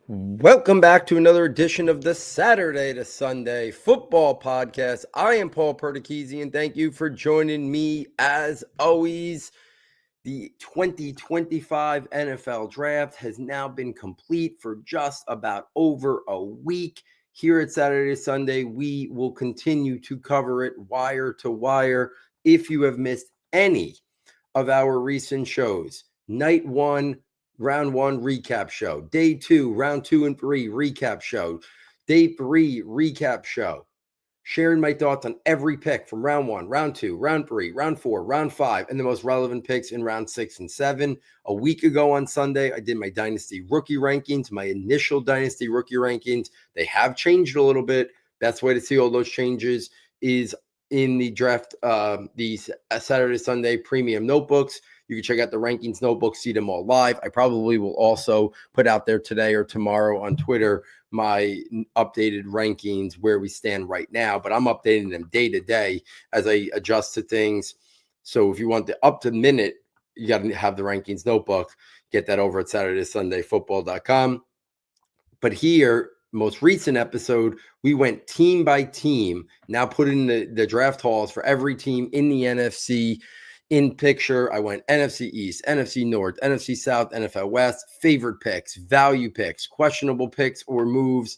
Welcome back to another edition of the Saturday to Sunday Football Podcast. I am Paul Perdichizzi, and thank you for joining me as always. The 2025 NFL Draft has now been complete for just about over a week. Here at Saturday to Sunday, we will continue to cover it wire to wire. If you have missed any of our recent shows, night one, round one recap show, day two, round 2 and 3 recap show, day 3 recap show, sharing my thoughts on every pick from round 1, round 2, round 3, round 4, round 5, and the most relevant picks in round 6 and 7. A week ago on Sunday, I did my Dynasty rookie rankings, my initial Dynasty rookie rankings. They have changed a little bit. Best way to see all those changes is in the draft, these Saturday, Sunday premium notebooks. You can check out the rankings notebooks, see them all live. I probably will also put out there today or tomorrow on Twitter my updated rankings where we stand right now, but I'm updating them day to day as I adjust to things. So if you want the up to minute, you got to have the rankings notebook. Get that over at SaturdaySundayFootball.com. But here, most recent episode, we went team by team, now put in the draft halls for every team in the NFC in picture. I went NFC East, NFC North, NFC South, NFL West, favorite picks, value picks, questionable picks or moves,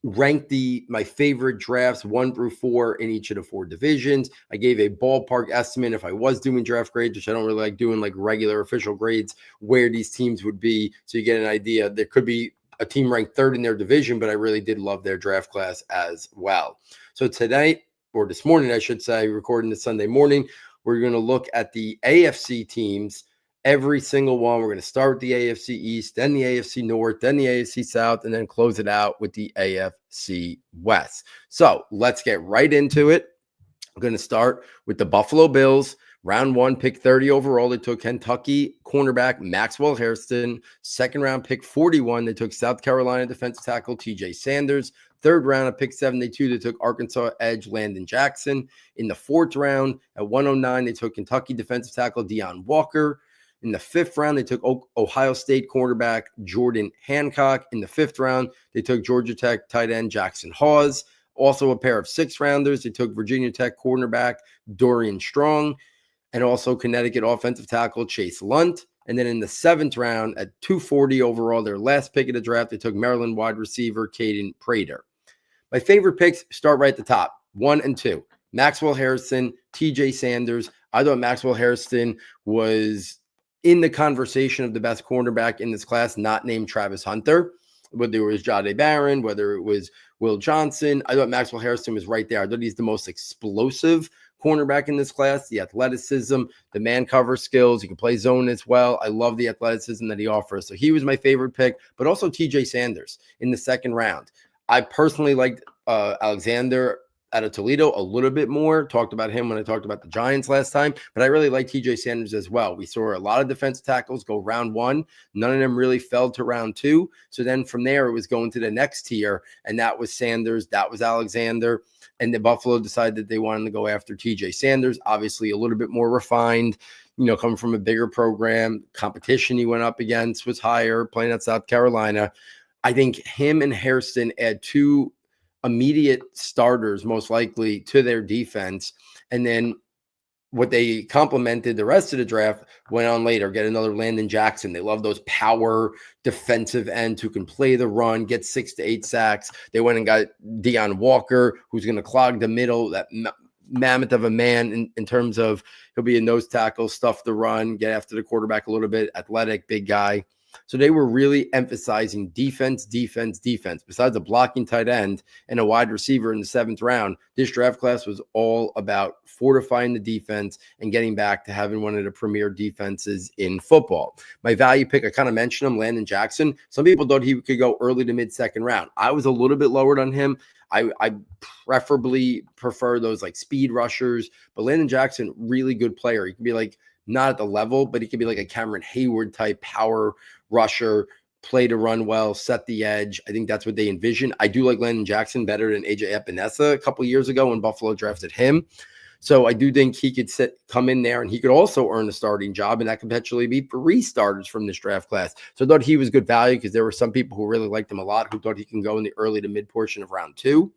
ranked my favorite drafts 1 through 4 in each of the 4 divisions. I gave a ballpark estimate if I was doing draft grades, which I don't really like doing like regular official grades, where these teams would be. So you get an idea. There could be a team ranked 3rd in their division, but I really did love their draft class as well. So tonight, or this morning, I should say, recording this Sunday morning, we're going to look at the AFC teams, every single one. We're going to start with the AFC East, then the AFC North, then the AFC South, and then close it out with the AFC West. So let's get right into it. I'm going to start with the Buffalo Bills. Round 1, pick 30 overall. They took Kentucky cornerback Maxwell Hairston. Second round, pick 41. They took South Carolina defensive tackle TJ Sanders. Third round, at pick 72, they took Arkansas edge Landon Jackson. In the 4th round, at 109, they took Kentucky defensive tackle Deion Walker. In the 5th round, they took Ohio State cornerback Jordan Hancock. In the 5th round, they took Georgia Tech tight end Jackson Hawes. Also a pair of 6th rounders. They took Virginia Tech cornerback Dorian Strong, and also Connecticut offensive tackle Chase Lunt. And then in the 7th round, at 240 overall, their last pick of the draft, they took Maryland wide receiver Caden Prater. My favorite picks start right at the top, 1 and 2. Maxwell Hairston, TJ Sanders. I thought Maxwell Hairston was in the conversation of the best cornerback in this class, not named Travis Hunter. Whether it was Jahdae Barron, whether it was Will Johnson, I thought Maxwell Hairston was right there. I thought he's the most explosive cornerback in this class, the athleticism, the man cover skills. He can play zone as well. I love the athleticism that he offers. So he was my favorite pick, but also TJ Sanders in the 2nd round. I personally liked Alexander out of Toledo a little bit more. Talked about him when I talked about the Giants last time, but I really like TJ Sanders as well. We saw a lot of defensive tackles go round 1. None of them really fell to round 2. So then from there, it was going to the next tier, and that was Sanders. That was Alexander. And the Buffalo decided that they wanted to go after TJ Sanders, obviously a little bit more refined, coming from a bigger program. Competition he went up against was higher, playing at South Carolina. I think him and Hairston add 2 immediate starters, most likely, to their defense. And then what they complemented the rest of the draft went on later, get another Landon Jackson. They love those power defensive ends who can play the run, get 6 to 8 sacks. They went and got Deion Walker, who's going to clog the middle, that mammoth of a man in terms of he'll be a nose tackle, stuff the run, get after the quarterback a little bit, athletic, big guy. So they were really emphasizing defense. Besides a blocking tight end and a wide receiver in the 7th round, this draft class was all about fortifying the defense and getting back to having one of the premier defenses in football. My value pick, I kind of mentioned him, Landon Jackson. Some people thought he could go early to mid-2nd round. I was a little bit lowered on him. I preferably prefer those like speed rushers, but Landon Jackson, really good player. He can be like, not at the level, but he could be like a Cameron Hayward type power rusher, play to run well, set the edge. I think that's what they envision. I do like Landon Jackson better than AJ Epinesa a couple years ago when Buffalo drafted him. So I do think he could come in there and he could also earn a starting job, and that could potentially be 3 starters from this draft class. So I thought he was good value because there were some people who really liked him a lot who thought he can go in the early to mid portion of round 2.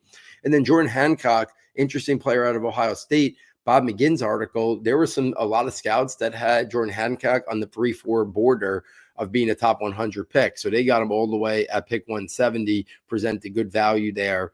And then Jordan Hancock, interesting player out of Ohio State. Bob McGinn's article, there were a lot of scouts that had Jordan Hancock on the 3-4 border of being a top 100 pick. So they got him all the way at pick 170, presented good value there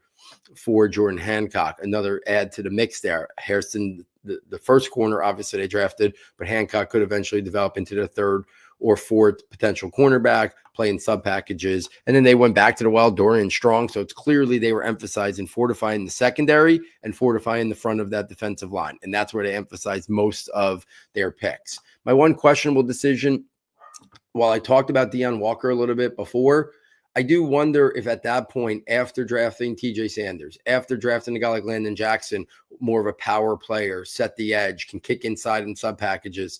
for Jordan Hancock. Another add to the mix there. Harrison, the first corner, obviously they drafted, but Hancock could eventually develop into the 3rd or 4th potential cornerback, playing sub packages. And then they went back to the well, Dorian Strong. So it's clearly they were emphasizing fortifying the secondary and fortifying the front of that defensive line. And that's where they emphasized most of their picks. My one questionable decision, while I talked about Deion Walker a little bit before, I do wonder if at that point, after drafting TJ Sanders, after drafting a guy like Landon Jackson, more of a power player, set the edge, can kick inside in sub packages,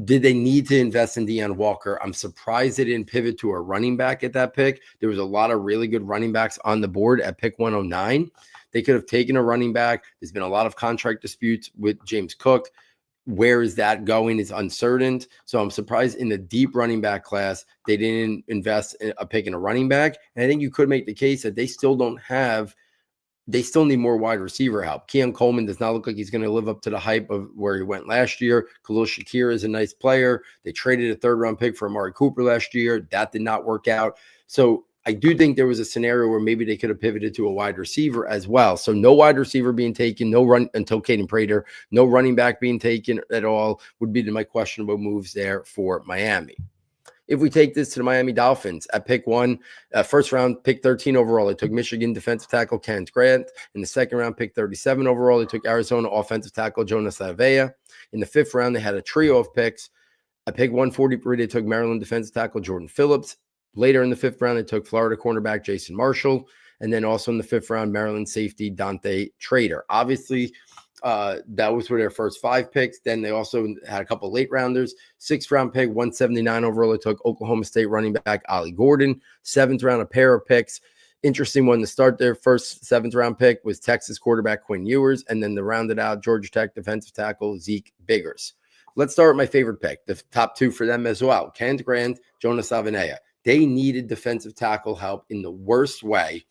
did they need to invest in Deion Walker? I'm surprised they didn't pivot to a running back at that pick. There was a lot of really good running backs on the board at pick 109. They could have taken a running back. There's been a lot of contract disputes with James Cook. Where is that going is uncertain. So I'm surprised in the deep running back class, they didn't invest in a pick in a running back. And I think you could make the case that they still need more wide receiver help. Keon Coleman does not look like he's going to live up to the hype of where he went last year. Khalil Shakir is a nice player. They traded a 3rd-round pick for Amari Cooper last year. That did not work out. So I do think there was a scenario where maybe they could have pivoted to a wide receiver as well. So no wide receiver being taken, no run until Caden Prater, no running back being taken at all would be my questionable moves there for Miami. If we take this to the Miami Dolphins at pick 1, first round, pick 13 overall, they took Michigan defensive tackle Kent Grant. In the second round, pick 37 overall, they took Arizona offensive tackle Jonas Avea. In the 5th round, they had a trio of picks. At pick 143, they took Maryland defensive tackle Jordan Phillips. Later in the 5th round, they took Florida cornerback Jason Marshall. And then also in the 5th round, Maryland safety Dante Trader. Obviously, that was for their first 5 picks. Then they also had a couple late rounders. 6th round pick, 179 overall. They took Oklahoma State running back Ollie Gordon. 7th round, a pair of picks. Interesting one to start their first 7th round pick was Texas quarterback Quinn Ewers. And then they rounded out Georgia Tech defensive tackle Zeke Biggers. Let's start with my favorite pick, the top 2 for them as well. Kent Grant, Jonas Avenea. They needed defensive tackle help in the worst way.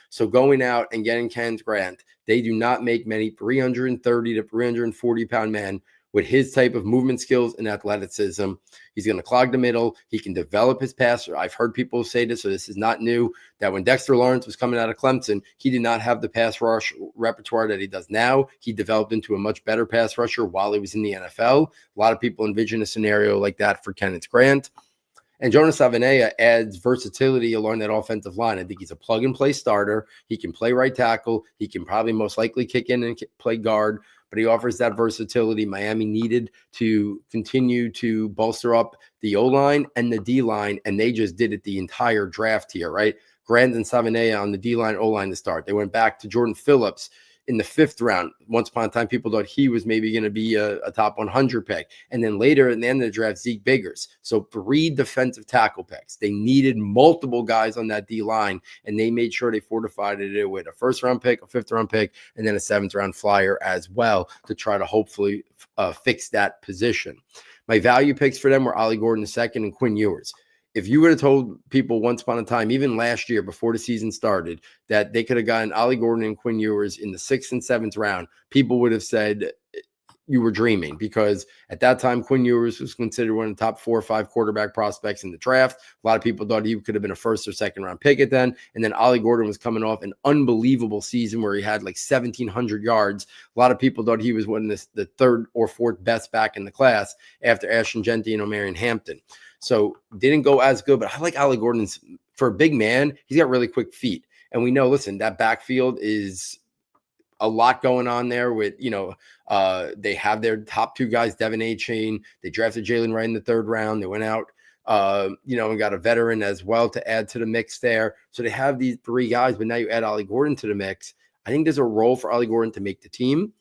So going out and getting Kent Grant, they do not make many 330 to 340 pound men with his type of movement skills and athleticism. He's going to clog the middle. He can develop his passer. I've heard people say this, so this is not new, that when Dexter Lawrence was coming out of Clemson, he did not have the pass rush repertoire that he does now. He developed into a much better pass rusher while he was in the NFL. A lot of people envision a scenario like that for Kenneth Grant. And Jonas Avenea adds versatility along that offensive line. I think he's a plug-and-play starter. He can play right tackle. He can probably most likely kick in and play guard, but he offers that versatility Miami needed to continue to bolster up the O-line and the D-line, and they just did it the entire draft here, right? Grant and Savanea on the D-line, O-line to start. They went back to Jordan Phillips in the 5th round. Once upon a time, people thought he was maybe going to be a top 100 pick. And then later in the end of the draft, Zeke Biggers. So 3 defensive tackle picks. They needed multiple guys on that D-line, and they made sure they fortified it with a 1st-round pick, a 5th-round pick, and then a 7th-round flyer as well to try to hopefully fix that position. My value picks for them were Ollie Gordon II and Quinn Ewers. If you would have told people once upon a time, even last year before the season started, that they could have gotten Ollie Gordon and Quinn Ewers in the 6th and 7th round, people would have said you were dreaming, because at that time, Quinn Ewers was considered one of the top 4 or 5 quarterback prospects in the draft. A lot of people thought he could have been a 1st or 2nd round pick at then. And then Ollie Gordon was coming off an unbelievable season where he had like 1,700 yards. A lot of people thought he was one of the 3rd or 4th best back in the class after Ashton Genty and Omarion Hampton. So didn't go as good, but I like Ollie Gordon's, for a big man, he's got really quick feet. And we know, listen, that backfield is a lot going on there with, they have their top 2 guys, Devin A-Chain. They drafted Jalen Wright in the 3rd round. They went out, and got a veteran as well to add to the mix there. So they have these 3 guys, but now you add Ollie Gordon to the mix. I think there's a role for Ollie Gordon to make the team.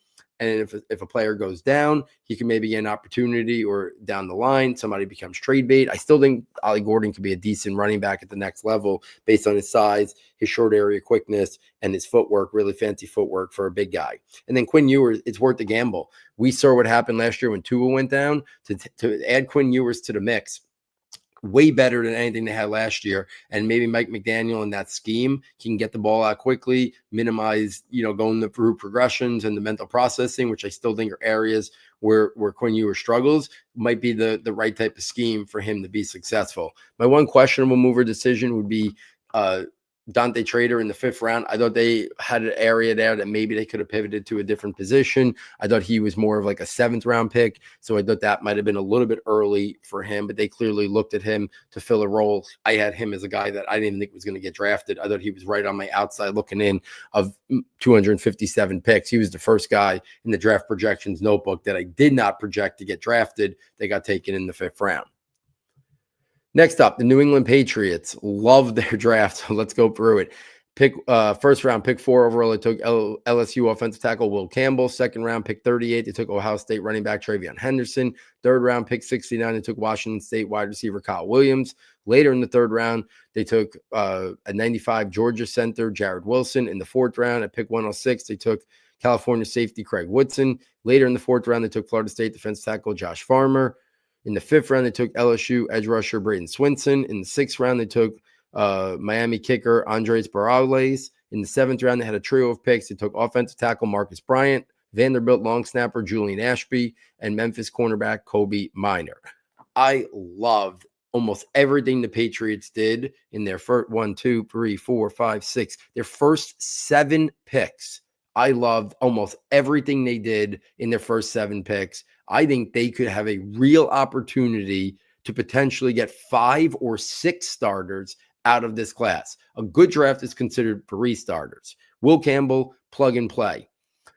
And if a player goes down, he can maybe get an opportunity, or down the line, somebody becomes trade bait. I still think Ollie Gordon could be a decent running back at the next level based on his size, his short area quickness, and his footwork, really fancy footwork for a big guy. And then Quinn Ewers, it's worth the gamble. We saw what happened last year when Tua went down. To add Quinn Ewers to the mix, way better than anything they had last year. And maybe Mike McDaniel in that scheme can get the ball out quickly, minimize, going through progressions and the mental processing, which I still think are areas where Quinn Ewers struggles, might be the right type of scheme for him to be successful. My one questionable mover decision would be Dante Trader in the 5th round. I thought they had an area there that maybe they could have pivoted to a different position. I thought he was more of like a 7th round pick. So I thought that might have been a little bit early for him, but they clearly looked at him to fill a role. I had him as a guy that I didn't even think was going to get drafted. I thought he was right on my outside looking in of 257 picks. He was the first guy in the draft projections notebook that I did not project to get drafted. They got taken in the 5th round. Next up, the New England Patriots. Love their draft, so let's go through it. First round, pick 4 overall, they took LSU offensive tackle Will Campbell. Second round, pick 38, they took Ohio State running back Travion Henderson. Third round, pick 69, they took Washington State wide receiver Kyle Williams. Later in the 3rd round, they took a 95 Georgia center Jared Wilson. In the 4th round, at pick 106, they took California safety Craig Woodson. Later in the 4th round, they took Florida State defensive tackle Josh Farmer. In the 5th round, they took LSU edge rusher Braden Swinson. In the 6th round, they took Miami kicker Andres Barales. In the 7th round, they had a trio of picks. They took offensive tackle Marcus Bryant, Vanderbilt long snapper Julian Ashby, and Memphis cornerback Kobe Minor. I loved almost everything the Patriots did in their first their first 7 picks. I loved almost everything they did in their first 7 picks. I think they could have a real opportunity to potentially get 5 or 6 starters out of this class. A good draft is considered 3 starters. Will Campbell, plug and play.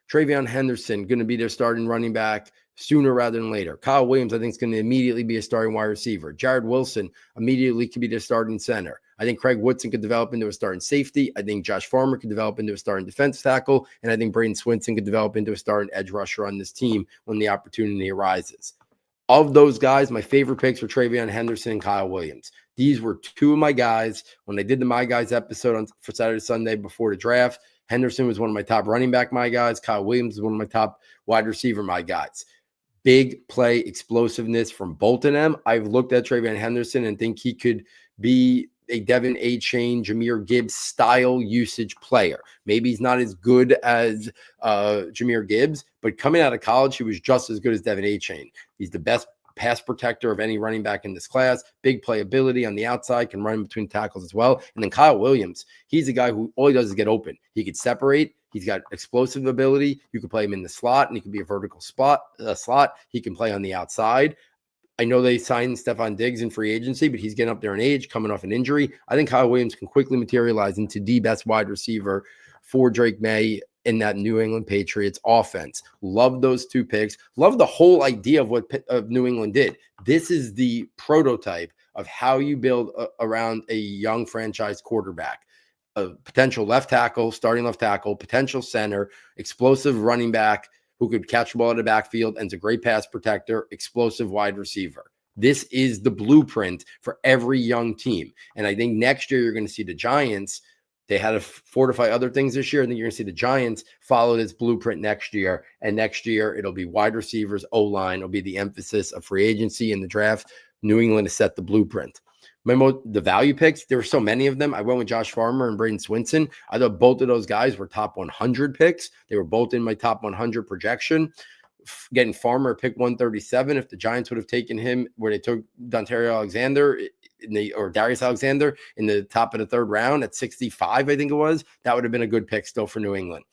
Travion Henderson, going to be their starting running back sooner rather than later. Kyle Williams, I think, is going to immediately be a starting wide receiver. Jared Wilson immediately could be their starting center. I think Craig Woodson could develop into a starting safety. I think Josh Farmer could develop into a starting defensive tackle. And I think Braden Swinson could develop into a starting edge rusher on this team when the opportunity arises. Of those guys, my favorite picks were Travion Henderson and Kyle Williams. These were 2 of my guys. When I did the My Guys episode for Saturday, Sunday before the draft, Henderson was one of my top running back my guys. Kyle Williams was one of my top wide receiver my guys. Big play explosiveness from both of them. I've looked at Travion Henderson and think he could be a Devin A. Chain, Jahmyr Gibbs style usage player. Maybe he's not as good as Jahmyr Gibbs, but coming out of college, he was just as good as Devin A. Chain. He's the best pass protector of any running back in this class. Big playability on the outside, can run between tackles as well. And then Kyle Williams, he's a guy who all he does is get open. He could separate. He's got explosive ability. You could play him in the slot, and he could be a vertical slot. He can play on the outside. I know they signed Stephon Diggs in free agency, but he's getting up there in age, coming off an injury. I think Kyle Williams can quickly materialize into the best wide receiver for Drake May in that New England Patriots offense. Love those 2 picks. Love the whole idea of what New England did. This is the prototype of how you build around a young franchise quarterback. A potential left tackle, starting left tackle, potential center, explosive running back who could catch the ball in the backfield and is a great pass protector, explosive wide receiver. This is the blueprint for every young team. And I think next year you're going to see the Giants. They had to fortify other things this year. I think you're going to see the Giants follow this blueprint next year. And next year it'll be wide receivers, O-line. It'll be the emphasis of free agency in the draft. New England has set the blueprint. Remember the value picks? There were so many of them. I went with Josh Farmer and Braden Swinson. I thought both of those guys were top 100 picks. They were both in my top 100 projection. Getting Farmer at pick 137. If the Giants would have taken him where they took Darius Alexander in the top of the 3rd round at 65, I think it was, that would have been a good pick still for New England.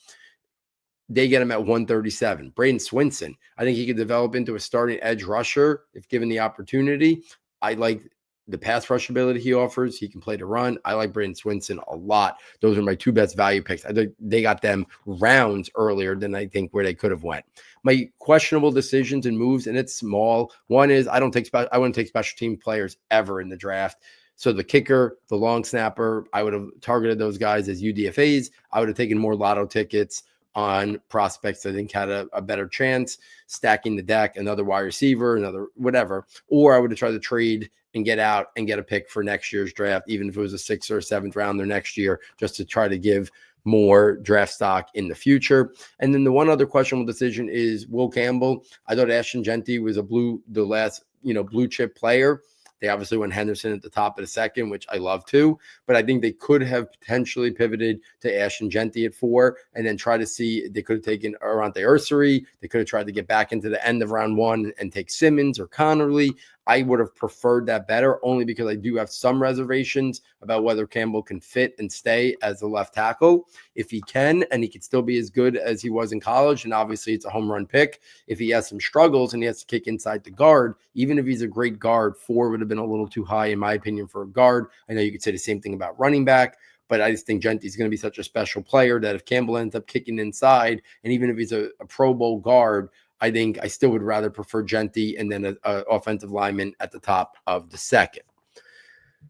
They get him at 137. Braden Swinson, I think he could develop into a starting edge rusher if given the opportunity. I like the pass rush ability he offers. He can play to run. I like Braden Swinson a lot. Those are my 2 best value picks. I think they got them rounds earlier than I think where they could have went. My questionable decisions and moves, and it's small. One is I wouldn't take special team players ever in the draft. So the kicker, the long snapper, I would have targeted those guys as UDFAs. I would have taken more lotto tickets on prospects I think had a better chance, stacking the deck, another wide receiver, another whatever. Or I would have tried to trade and get out and get a pick for next year's draft, even if it was a 6th or 7th rounder next year, just to try to give more draft stock in the future. And then the one other questionable decision is Will Campbell. I thought Ashton Genty was the last blue chip player. They obviously went Henderson at the top of the second, which I love too. But I think they could have potentially pivoted to Ashton Genty at 4 and then try to see. They could have taken Arante Ursary. They could have tried to get back into the end of round 1 and take Simmons or Connerly. I would have preferred that better, only because I do have some reservations about whether Campbell can fit and stay as a left tackle. If he can, and he can still be as good as he was in college, and obviously it's a home run pick. If he has some struggles and he has to kick inside the guard, even if he's a great guard, 4 would have been a little too high, in my opinion, for a guard. I know you could say the same thing about running back, but I just think Genty's going to be such a special player that if Campbell ends up kicking inside, and even if he's a Pro Bowl guard, I think I still would rather prefer Genty and then an offensive lineman at the top of the second.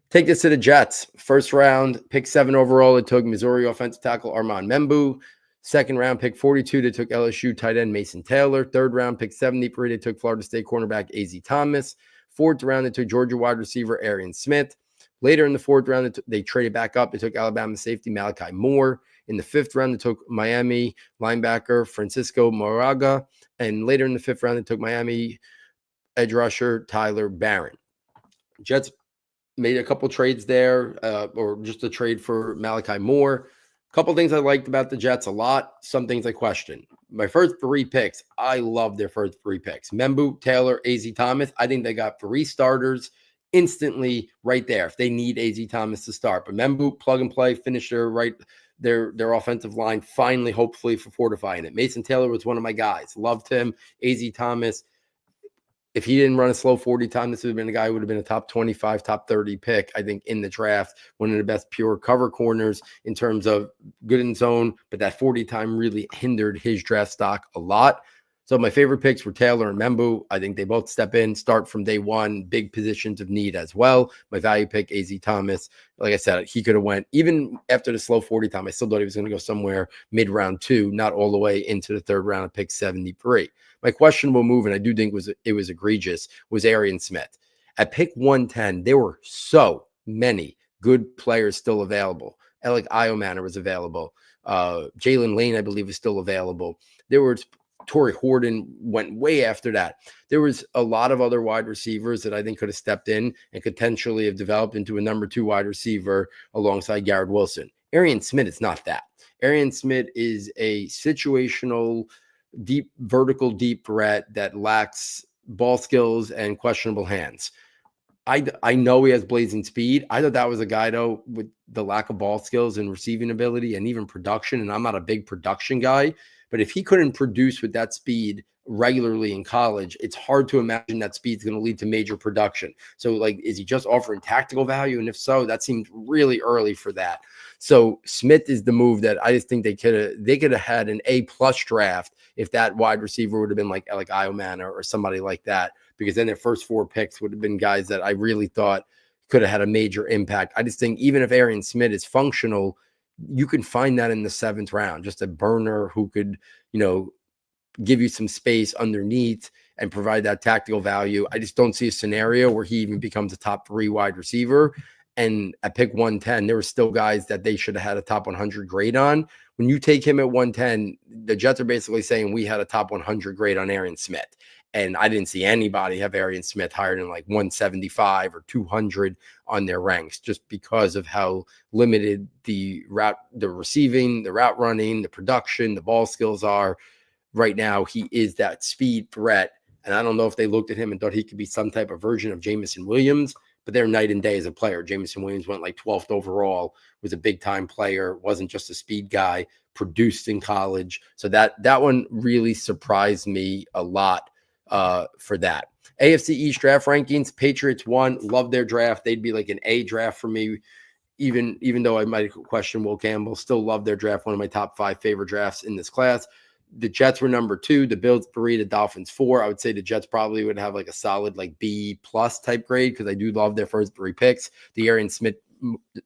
Take this to the Jets. First round, pick 7 overall, it took Missouri offensive tackle Armand Membu. Second round, pick 42, they took LSU tight end Mason Taylor. Third round, pick 73, they took Florida State cornerback A.Z. Thomas. Fourth round, they took Georgia wide receiver Arian Smith. Later in the fourth round, they traded back up. They took Alabama safety Malachi Moore. In the fifth round, they took Miami linebacker Francisco Moraga. And later in the fifth round, they took Miami edge rusher Tyler Barron. Jets made a couple trades there, or just a trade for Malachi Moore. A couple things I liked about the Jets a lot. Some things I questioned. My first 3 picks, I love their first 3 picks. Membu, Taylor, A.Z. Thomas. I think they got 3 starters instantly right there if they need A.Z. Thomas to start. But Membu, plug and play, finish their offensive line, finally, hopefully, for fortifying it. Mason Taylor was one of my guys. Loved him. A.Z. Thomas, if he didn't run a slow 40 time, this would have been a guy who would have been a top 25, top 30 pick, I think, in the draft. One of the best pure cover corners in terms of good in zone, but that 40 time really hindered his draft stock a lot. So my favorite picks were Taylor and Membu. I think they both step in, start from day one, big positions of need as well. My value pick, A.Z. Thomas, like I said, he could have went, even after the slow 40 time, I still thought he was going to go somewhere mid-round 2, not all the way into the third round of pick 73. My questionable move, and I do think it was egregious, was Arian Smith. At pick 110, there were so many good players still available. Alec Iomanner was available. Jalen Lane, I believe, is still available. There was Torrey Horton went way after that. There was a lot of other wide receivers that I think could have stepped in and potentially have developed into a number 2 wide receiver alongside Garrett Wilson. Arian Smith is not that. Arian Smith is a situational, vertical deep threat that lacks ball skills and questionable hands. I know he has blazing speed. I thought that was a guy, though, with the lack of ball skills and receiving ability and even production, and I'm not a big production guy, but if he couldn't produce with that speed regularly in college, it's hard to imagine that speed's going to lead to major production. So, like, is he just offering tactical value? And if so, that seems really early for that. So Smith is the move that I just think they could have had an A+ draft if that wide receiver would have been like Iomanner or somebody like that, because then their first 4 picks would have been guys that I really thought could have had a major impact. I just think even if Arian Smith is functional, you can find that in the 7th round, just a burner who could, give you some space underneath and provide that tactical value. I just don't see a scenario where he even becomes a top 3 wide receiver. And at pick 110, there were still guys that they should have had a top 100 grade on. When you take him at 110, the Jets are basically saying we had a top 100 grade on Arian Smith. And I didn't see anybody have Arian Smith higher than like 175 or 200 on their ranks, just because of how limited the receiving, the route running, the production, the ball skills are. Right now, he is that speed threat. And I don't know if they looked at him and thought he could be some type of version of Jameson Williams, but they're night and day as a player. Jameson Williams went like 12th overall, was a big-time player, wasn't just a speed guy, produced in college. So that one really surprised me a lot for that. AFC East draft rankings, Patriots won, love their draft. They'd be like an A draft for me, even though I might question Will Campbell, still love their draft, one of my top 5 favorite drafts in this class. The Jets were number 2, the Bills 3, the Dolphins 4. I would say the Jets probably would have like a solid like B+ type grade, because I do love their first 3 picks. The Arian Smith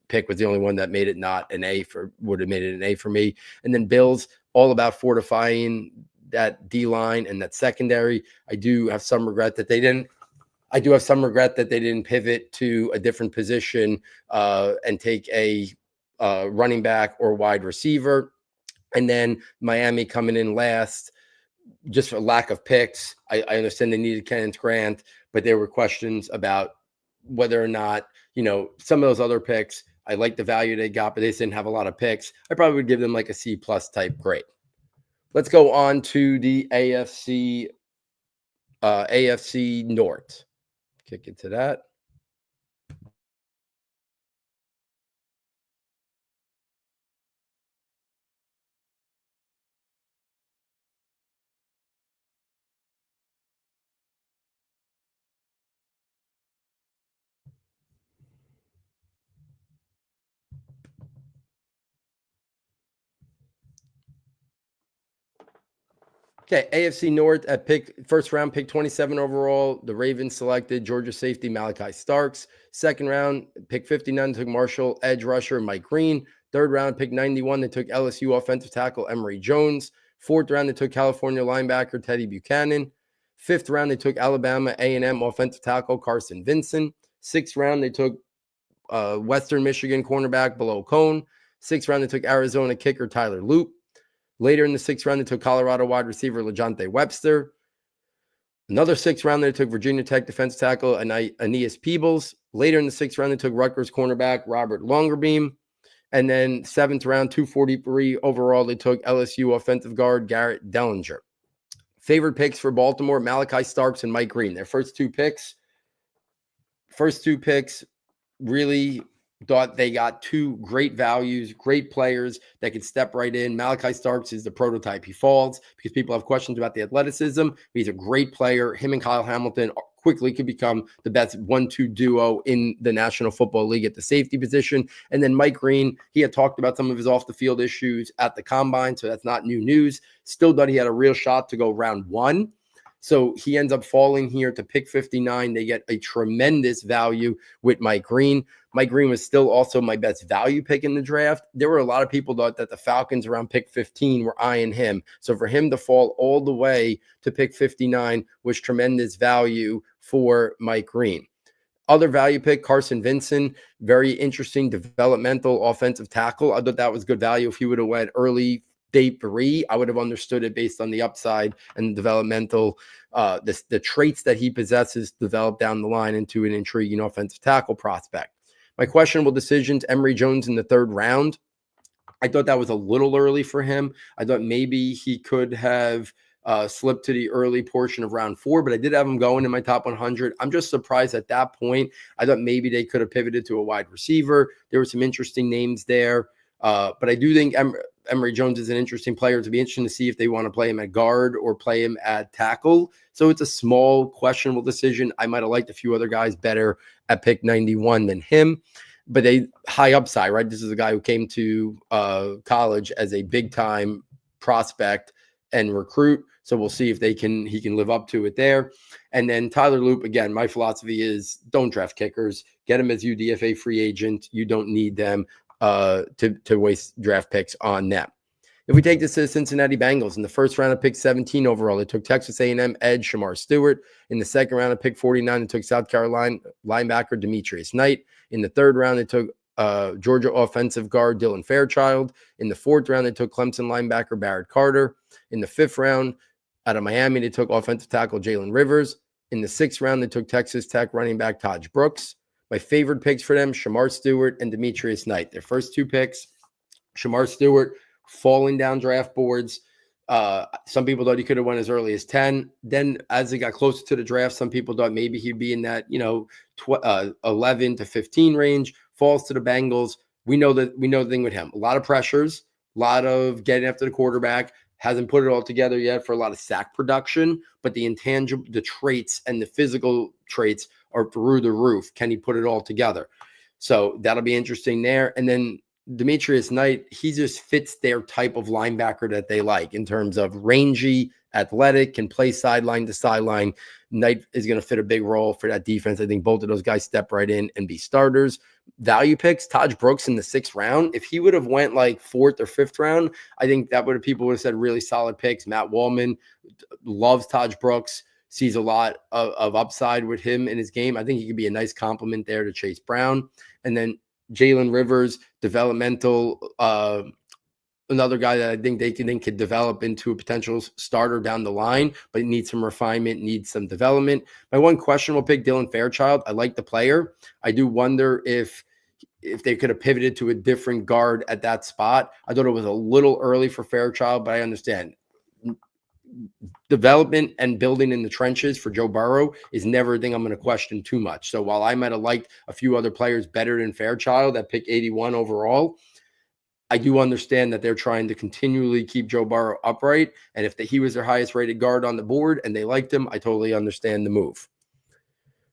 pick was the only one that made it not an A would have made it an A for me. And then Bills all about fortifying that D-line and that secondary. I do have some regret that they didn't pivot to a different position and take a running back or wide receiver. And then Miami coming in last, just for lack of picks. I understand they needed Kenneth Grant, but there were questions about whether or not, some of those other picks, I like the value they got, but they just didn't have a lot of picks. I probably would give them like a C+ type grade. Let's go on to the AFC North. Kick it to that. Okay, AFC North at first round pick 27 overall. The Ravens selected Georgia safety Malachi Starks. Second round, pick 59, took Marshall edge rusher Mike Green. Third round, pick 91, they took LSU offensive tackle Emory Jones. Fourth round, they took California linebacker Teddy Buchanan. Fifth round, they took Alabama A&M offensive tackle Carson Vincent. Sixth round, they took Western Michigan cornerback Below Cone. Sixth round, they took Arizona kicker Tyler Loop. Later in the sixth round, they took Colorado wide receiver LeJonte Webster. Another sixth round, they took Virginia Tech defense tackle Aeneas Peebles. Later in the sixth round, they took Rutgers cornerback Robert Longerbeam. And then seventh round, 243 overall, they took LSU offensive guard Garrett Dellinger. Favorite picks for Baltimore, Malachi Starks and Mike Green. Their first two picks really thought they got two great values, great players that could step right in. Malachi Starks is the prototype. He falls because people have questions about the athleticism. He's a great player. Him and Kyle Hamilton quickly could become the best 1-2 duo in the National Football League at the safety position. And then Mike Green, he had talked about some of his off-the-field issues at the Combine, so that's not new news. Still thought he had a real shot to go round one. So he ends up falling here to pick 59. They get a tremendous value with Mike Green. Mike Green was still also my best value pick in the draft. There were a lot of people thought that the Falcons around pick 15 were eyeing him. So for him to fall all the way to pick 59 was tremendous value for Mike Green. Other value pick, Carson Vincent, very interesting developmental offensive tackle. I thought that was good value. If he would have went early day 3, I would have understood it based on the upside and developmental, the traits that he possesses develop down the line into an intriguing offensive tackle prospect. My questionable decisions, Emory Jones in the third round. I thought that was a little early for him. I thought maybe he could have slipped to the early portion of round 4, but I did have him going in my top 100. I'm just surprised at that point. I thought maybe they could have pivoted to a wide receiver. There were some interesting names there. But I do think Emory Jones is an interesting player. To be interesting to see if they want to play him at guard or play him at tackle. So it's a small, questionable decision. I might have liked a few other guys better at pick 91 than him, but they high upside, right? This is a guy who came to college as a big-time prospect and recruit. So we'll see if he can live up to it there. And then Tyler Loop, again, my philosophy is don't draft kickers. Get them as UDFA free agent. You don't need them to waste draft picks on them. If we take this to the Cincinnati Bengals, in the first round of pick 17 overall, they took Texas A&M edge Shamar Stewart. In the second round of pick 49, they took South Carolina linebacker Demetrius Knight. In the third round, they took Georgia offensive guard Dylan Fairchild. In the fourth round, they took Clemson linebacker Barrett Carter. In the fifth round, out of Miami, they took offensive tackle Jalen Rivers. In the sixth round, they took Texas Tech running back Taj Brooks. My favorite picks for them, Shamar Stewart and Demetrius Knight. Their first two picks, Shamar Stewart, falling down draft boards. Some people thought he could have went as early as 10. Then as he got closer to the draft, some people thought maybe he'd be in that, 11 to 15 range, falls to the Bengals. We know the thing with him. A lot of pressures, a lot of getting after the quarterback. Hasn't put it all together yet for a lot of sack production, but the intangible, the traits and the physical traits are through the roof. Can he put it all together? So that'll be interesting there. And then Demetrius Knight, he just fits their type of linebacker that they like in terms of rangy, athletic, can play sideline to sideline. Knight is going to fit a big role for that defense. I think both of those guys step right in and be starters. Value picks, Taj Brooks in the 6th round. If he would have went like 4th or 5th round, I think that people would have said really solid picks. Matt Wallman loves Taj Brooks, sees a lot of upside with him in his game. I think he could be a nice complement there to Chase Brown. And then Jalen Rivers, developmental, another guy that I think they could develop into a potential starter down the line, but needs some refinement, needs some development. My one questionable pick, Dylan Fairchild. I like the player. I do wonder if they could have pivoted to a different guard at that spot. I thought it was a little early for Fairchild, but I understand. Development and building in the trenches for Joe Burrow is never a thing I'm going to question too much. So while I might have liked a few other players better than Fairchild at pick 81 overall, I do understand that they're trying to continually keep Joe Burrow upright. And if he was their highest rated guard on the board and they liked him, I totally understand the move.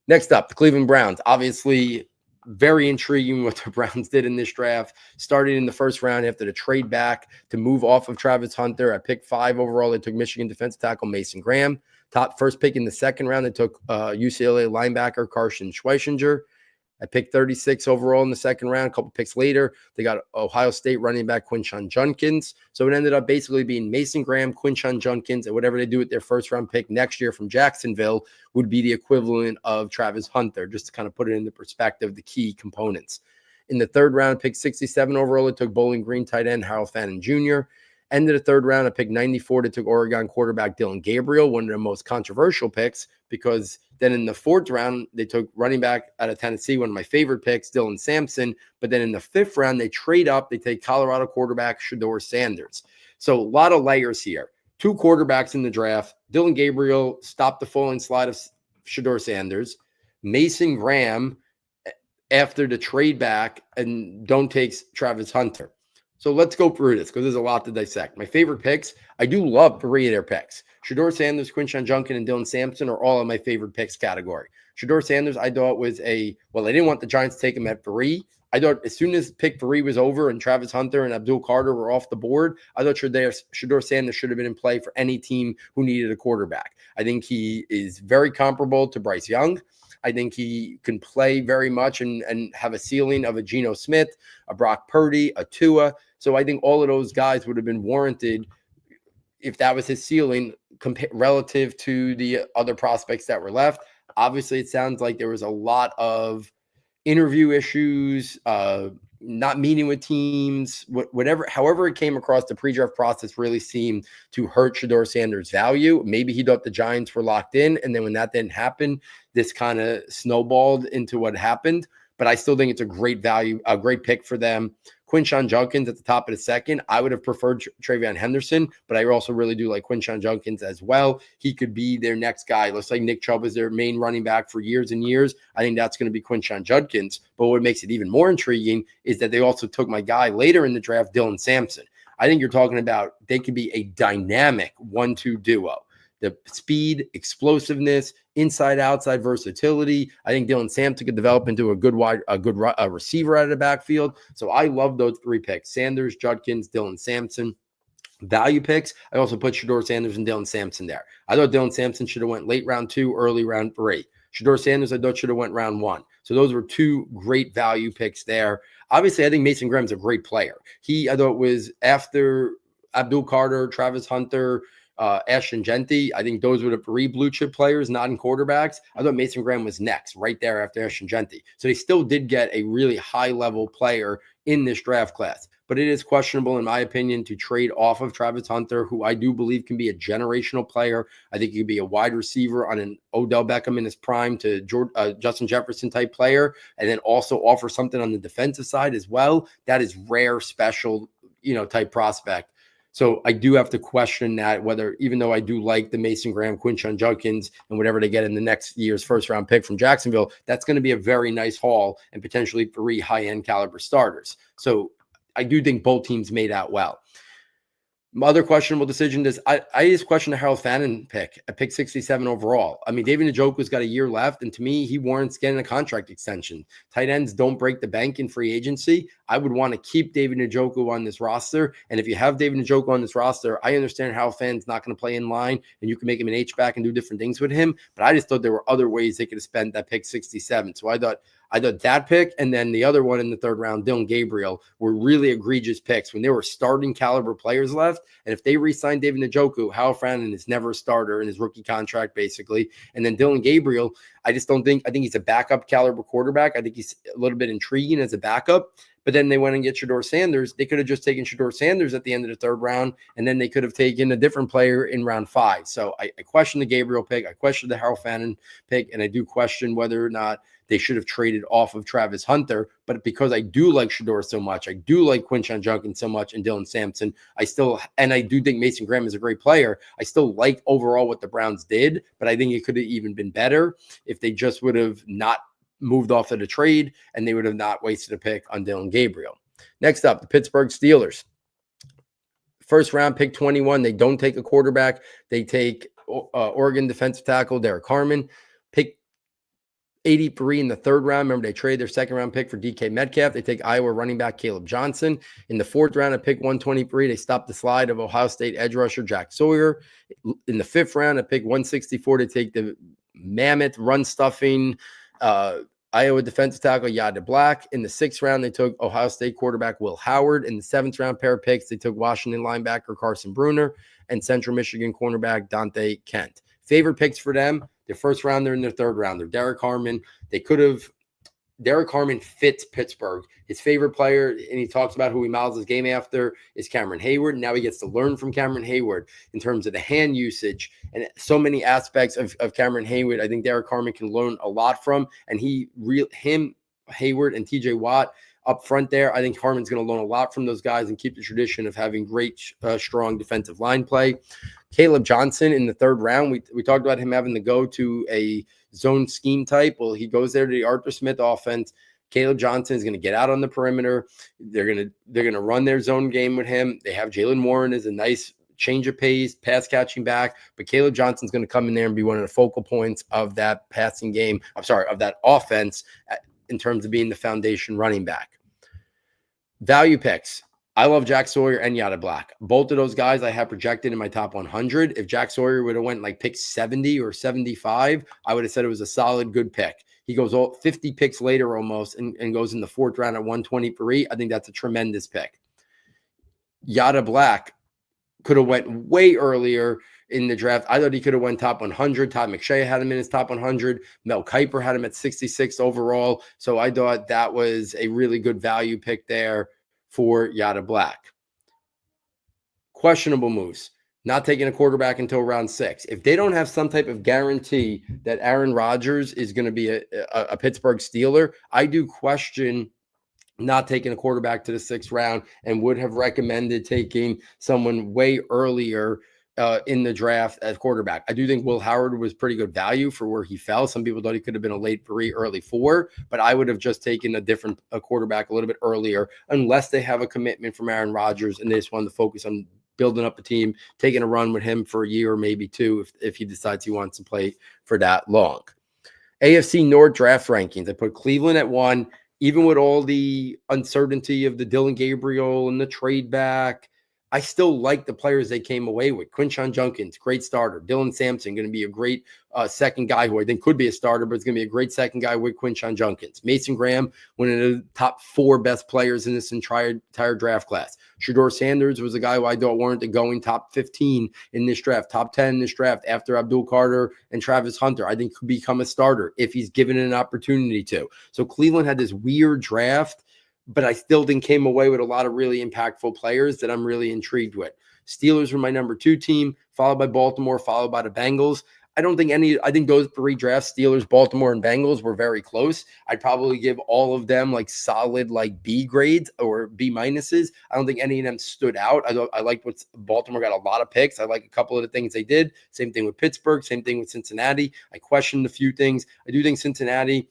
Next up, the Cleveland Browns. Obviously, very intriguing what the Browns did in this draft. Starting in the 1st round after the trade back to move off of Travis Hunter at pick 5 overall. They took Michigan defensive tackle Mason Graham. First pick in the 2nd round, they took UCLA linebacker Carson Schweizinger. At pick 36 overall in the 2nd round, a couple picks later, they got Ohio State running back Quinshon Judkins. So it ended up basically being Mason Graham, Quinshon Judkins, and whatever they do with their 1st round pick next year from Jacksonville would be the equivalent of Travis Hunter, just to kind of put it into perspective, the key components. In the 3rd round, pick 67 overall, it took Bowling Green tight end Harold Fannin Jr. End of the 3rd round, at pick 94, they took Oregon quarterback Dylan Gabriel, one of the most controversial picks, because then in the 4th round, they took running back out of Tennessee, one of my favorite picks, Dylan Sampson. But then in the 5th round, they trade up. They take Colorado quarterback Shedeur Sanders. So a lot of layers here. 2 quarterbacks in the draft. Dylan Gabriel stopped the falling slide of Shedeur Sanders. Mason Graham after the trade back and don't take Travis Hunter. So let's go through this because there's a lot to dissect. My favorite picks, I do love 3 of their picks. Shedeur Sanders, Quinshon Judkins, and Dylan Sampson are all in my favorite picks category. Shedeur Sanders, I thought was I didn't want the Giants to take him at 3. I thought as soon as pick 3 was over and Travis Hunter and Abdul Carter were off the board, I thought Shedeur Sanders should have been in play for any team who needed a quarterback. I think he is very comparable to Bryce Young. I think he can play very much and have a ceiling of a Geno Smith, a Brock Purdy, a Tua. So I think all of those guys would have been warranted if that was his ceiling relative to the other prospects that were left. Obviously, it sounds like there was a lot of interview issues, not meeting with teams, however it came across, the pre-draft process really seemed to hurt Shedeur Sanders' value. Maybe he thought the Giants were locked in, and then when that didn't happen, this kind of snowballed into what happened. But I still think it's a great value, a great pick for them. Quinshon Judkins at the top of the 2nd. I would have preferred Travion Henderson, but I also really do like Quinshon Judkins as well. He could be their next guy. Looks like Nick Chubb is their main running back for years and years. I think that's going to be Quinshon Judkins. But what makes it even more intriguing is that they also took my guy later in the draft, Dylan Sampson. I think you're talking about they could be a dynamic 1-2 duo. The speed, explosiveness, inside-outside versatility. I think Dylan Sampson could develop into a good receiver out of the backfield. So I love those 3 picks: Sanders, Judkins, Dylan Sampson. Value picks, I also put Shedeur Sanders and Dylan Sampson there. I thought Dylan Sampson should have went late round 2, early round 3. Shedeur Sanders, I thought should have went round 1. So those were 2 great value picks there. Obviously, I think Mason Graham's a great player. I thought was after Abdul Carter, Travis Hunter, Ashton Genty. I think those were the 3 blue chip players, not in quarterbacks. I thought Mason Graham was next, right there after Ashton Genty. So they still did get a really high level player in this draft class. But it is questionable, in my opinion, to trade off of Travis Hunter, who I do believe can be a generational player. I think he could be a wide receiver on an Odell Beckham in his prime to Justin Jefferson type player, and then also offer something on the defensive side as well. That is rare, special, type prospect. So I do have to question that, whether, even though I do like the Mason Graham, Quinshon Judkins, and whatever they get in the next year's 1st round pick from Jacksonville, that's going to be a very nice haul and potentially 3 high-end caliber starters. So I do think both teams made out well. My other questionable decision is I just question the Harold Fannin pick at pick 67 overall. I mean, David Njoku's got a year left, and to me, he warrants getting a contract extension. Tight ends don't break the bank in free agency. I would want to keep David Njoku on this roster, and if you have David Njoku on this roster, I understand Harold Fannin's not going to play in line, and you can make him an H-back and do different things with him, but I just thought there were other ways they could have spent that pick 67. So I thought that pick and then the other one in the third round, Dylan Gabriel, were really egregious picks when there were starting caliber players left. And if they re-signed David Njoku, Harold Fannin is never a starter in his rookie contract, basically. And then Dylan Gabriel, I think he's a backup caliber quarterback. I think he's a little bit intriguing as a backup. But then they went and get Shedeur Sanders. They could have just taken Shedeur Sanders at the end of the third round, and then they could have taken a different player in round 5. So I question the Gabriel pick. I question the Harold Fannin pick, and I do question whether or not they should have traded off of Travis Hunter. But because I do like Shedeur so much, I do like Quinshon Judkins so much, and Dylan Sampson, I do think Mason Graham is a great player. I still like overall what the Browns did, but I think it could have even been better if they just would have not moved off of the trade, and they would have not wasted a pick on Dylan Gabriel. Next up, the Pittsburgh Steelers. First round, pick 21. They don't take a quarterback. They take Oregon defensive tackle Derek Harmon. Pick 83 in the third round. Remember, they trade their second round pick for DK Metcalf. They take Iowa running back Caleb Johnson. In the fourth round at pick 123, they stop the slide of Ohio State edge rusher Jack Sawyer. In the fifth round at pick 164, they take the mammoth run-stuffing Iowa defensive tackle Yada Black. In the sixth round, they took Ohio State quarterback Will Howard. In the seventh round pair of picks, they took Washington linebacker Carson Bruner and Central Michigan cornerback Dante Kent. Favorite picks for them, their first rounder and their third rounder. Derek Harmon. Derek Harmon fits Pittsburgh. His favorite player, and he talks about who he models his game after, is Cameron Hayward. Now he gets to learn from Cameron Hayward in terms of the hand usage and so many aspects of Cameron Hayward. I think Derek Harmon can learn a lot from, and Hayward and TJ Watt up front there. I think Harmon's going to learn a lot from those guys and keep the tradition of having great, strong defensive line play. Caleb Johnson in the third round. We talked about him having to go to a zone scheme type. Well, he goes there to the Arthur Smith offense. Caleb Johnson is going to get out on the perimeter. They're going to run their zone game with him. They have Jalen Warren as a nice change of pace, pass catching back, but Caleb Johnson's going to come in there and be one of the focal points of that passing game. Of that offense in terms of being the foundation running back. Value picks. I love Jack Sawyer and Yada Black. Both of those guys I have projected in my top 100. If Jack Sawyer would have went like pick 70 or 75, I would have said it was a solid, good pick. He goes 50 picks later almost and goes in the fourth round at 123. I think that's a tremendous pick. Yada Black could have went way earlier in the draft. I thought he could have went top 100. Todd McShay had him in his top 100. Mel Kiper had him at 66 overall. So I thought that was a really good value pick there for Yada Black. Questionable moves. Not taking a quarterback until round 6. If they don't have some type of guarantee that Aaron Rodgers is going to be a Pittsburgh Steeler, I do question not taking a quarterback to the 6th round and would have recommended taking someone way earlier in the draft as quarterback. I do think Will Howard was pretty good value for where he fell. Some people thought he could have been a late 3, early 4, but I would have just taken a quarterback a little bit earlier unless they have a commitment from Aaron Rodgers and they just wanted to focus on building up a team, taking a run with him for a year or maybe 2 if he decides he wants to play for that long. AFC North draft rankings. I put Cleveland at 1, even with all the uncertainty of the Dylan Gabriel and the trade back. I still like the players they came away with. Quinshon Judkins, great starter. Dylan Sampson, going to be a great second guy who I think could be a starter, but it's going to be a great second guy with Quinshon Judkins. Mason Graham, one of the top 4 best players in this entire draft class. Shedeur Sanders was a guy who I thought warranted going top 15 in this draft, top 10 in this draft after Abdul Carter and Travis Hunter. I think could become a starter if he's given an opportunity to. So Cleveland had this weird draft, but I still think came away with a lot of really impactful players that I'm really intrigued with. Steelers were my number 2 team, followed by Baltimore, followed by the Bengals. I think those 3 drafts, Steelers, Baltimore, and Bengals, were very close. I'd probably give all of them like solid like B grades or B minuses. I don't think any of them stood out. I liked what Baltimore got a lot of picks. I like a couple of the things they did. Same thing with Pittsburgh, same thing with Cincinnati. I questioned a few things. I do think Cincinnati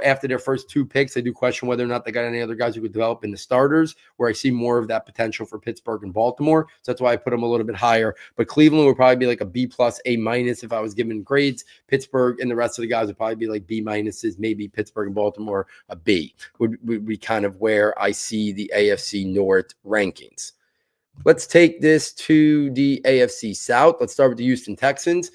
after their first 2 picks, I do question whether or not they got any other guys who could develop in the starters, where I see more of that potential for Pittsburgh and Baltimore. So that's why I put them a little bit higher. But Cleveland would probably be like a B+, A- if I was giving grades. Pittsburgh and the rest of the guys would probably be like B-, maybe Pittsburgh and Baltimore a B would be kind of where I see the AFC North rankings. Let's take this to the AFC South. Let's start with the Houston Texans.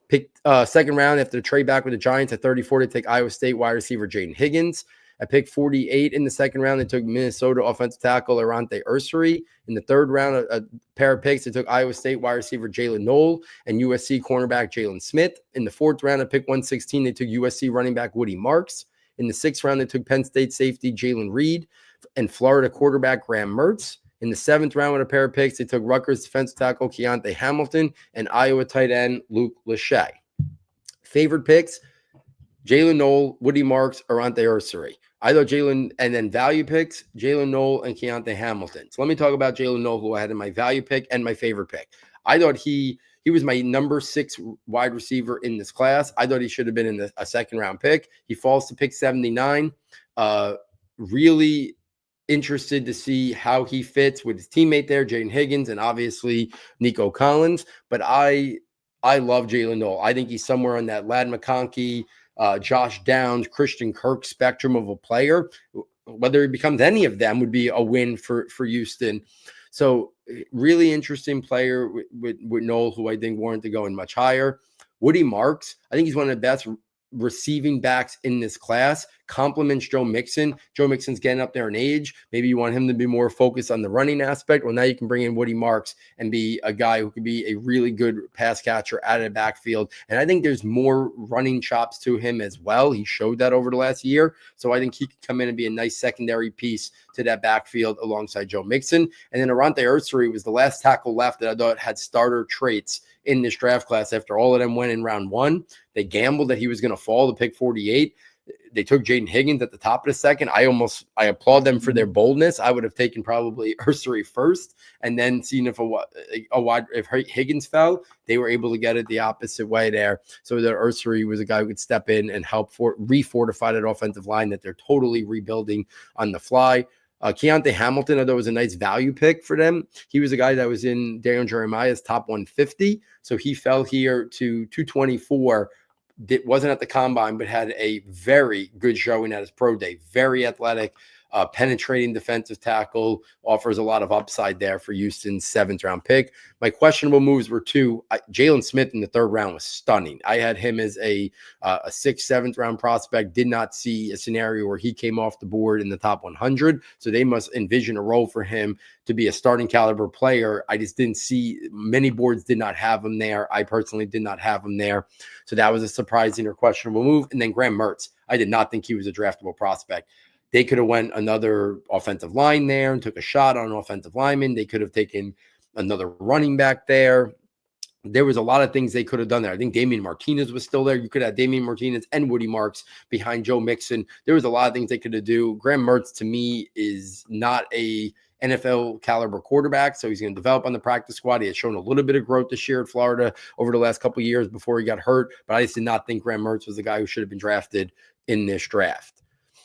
Picked second round after the trade back with the Giants at 34 to take Iowa State wide receiver Jaden Higgins. At pick 48 in the second round, they took Minnesota offensive tackle Arante Ursary. In the third round, a pair of picks, they took Iowa State wide receiver Jalen Knoll and USC cornerback Jalen Smith. In the fourth round, at pick 116, they took USC running back Woody Marks. In the sixth round, they took Penn State safety Jalen Reed and Florida quarterback Graham Mertz. In the seventh round with a pair of picks, they took Rutgers defensive tackle Keontae Hamilton and Iowa tight end Luke Lachey. Favorite picks, Jalen Knoll, Woody Marks, Arante Ursary. I thought Jalen, and then value picks, Jalen Knoll and Keontae Hamilton. So let me talk about Jalen Knoll, who I had in my value pick and my favorite pick. I thought he was my number 6 wide receiver in this class. I thought he should have been in a second round pick. He falls to pick 79. Really interested to see how he fits with his teammate there, Jaden Higgins, and obviously Nico Collins. But I love Jalen Knoll. I think he's somewhere on that Ladd McConkey, Josh Downs, Christian Kirk spectrum of a player. Whether he becomes any of them would be a win for Houston. So really interesting player with Knoll, who I think warranted going much higher. Woody Marks, I think he's one of the best receiving backs in this class, complements Joe Mixon. Joe Mixon's getting up there in age. Maybe you want him to be more focused on the running aspect. Well, now you can bring in Woody Marks and be a guy who could be a really good pass catcher out of the backfield. And I think there's more running chops to him as well. He showed that over the last year. So I think he could come in and be a nice secondary piece to that backfield alongside Joe Mixon. And then Arante Ursary was the last tackle left that I thought had starter traits in this draft class. After all of them went in round 1, they gambled that he was going to fall to pick 48. They took Jaden Higgins at the top of the second. I applaud them for their boldness. I would have taken probably Ursary first and then seen if if Higgins fell. They were able to get it the opposite way there. So that Ursary was a guy who could step in and help refortify that offensive line that they're totally rebuilding on the fly. Keontae Hamilton, I thought was a nice value pick for them. He was a guy that was in Daniel Jeremiah's top 150. So he fell here to 224. Wasn't at the combine, but had a very good showing at his pro day. Very athletic, penetrating defensive tackle, offers a lot of upside there for Houston's 7th round pick. My questionable moves were 2. Jalen Smith in the 3rd round was stunning. I had him as a 6th, 7th round prospect. Did not see a scenario where he came off the board in the top 100. So they must envision a role for him to be a starting caliber player. I just didn't see, many boards did not have him there. I personally did not have him there. So that was a surprising or questionable move. And then Graham Mertz, I did not think he was a draftable prospect. They could have went another offensive line there and took a shot on an offensive lineman. They could have taken another running back there. There was a lot of things they could have done there. I think Damian Martinez was still there. You could have Damian Martinez and Woody Marks behind Joe Mixon. There was a lot of things they could have do. Graham Mertz, to me, is not a NFL caliber quarterback, so he's going to develop on the practice squad. He had shown a little bit of growth this year at Florida over the last couple of years before he got hurt, but I just did not think Graham Mertz was the guy who should have been drafted in this draft.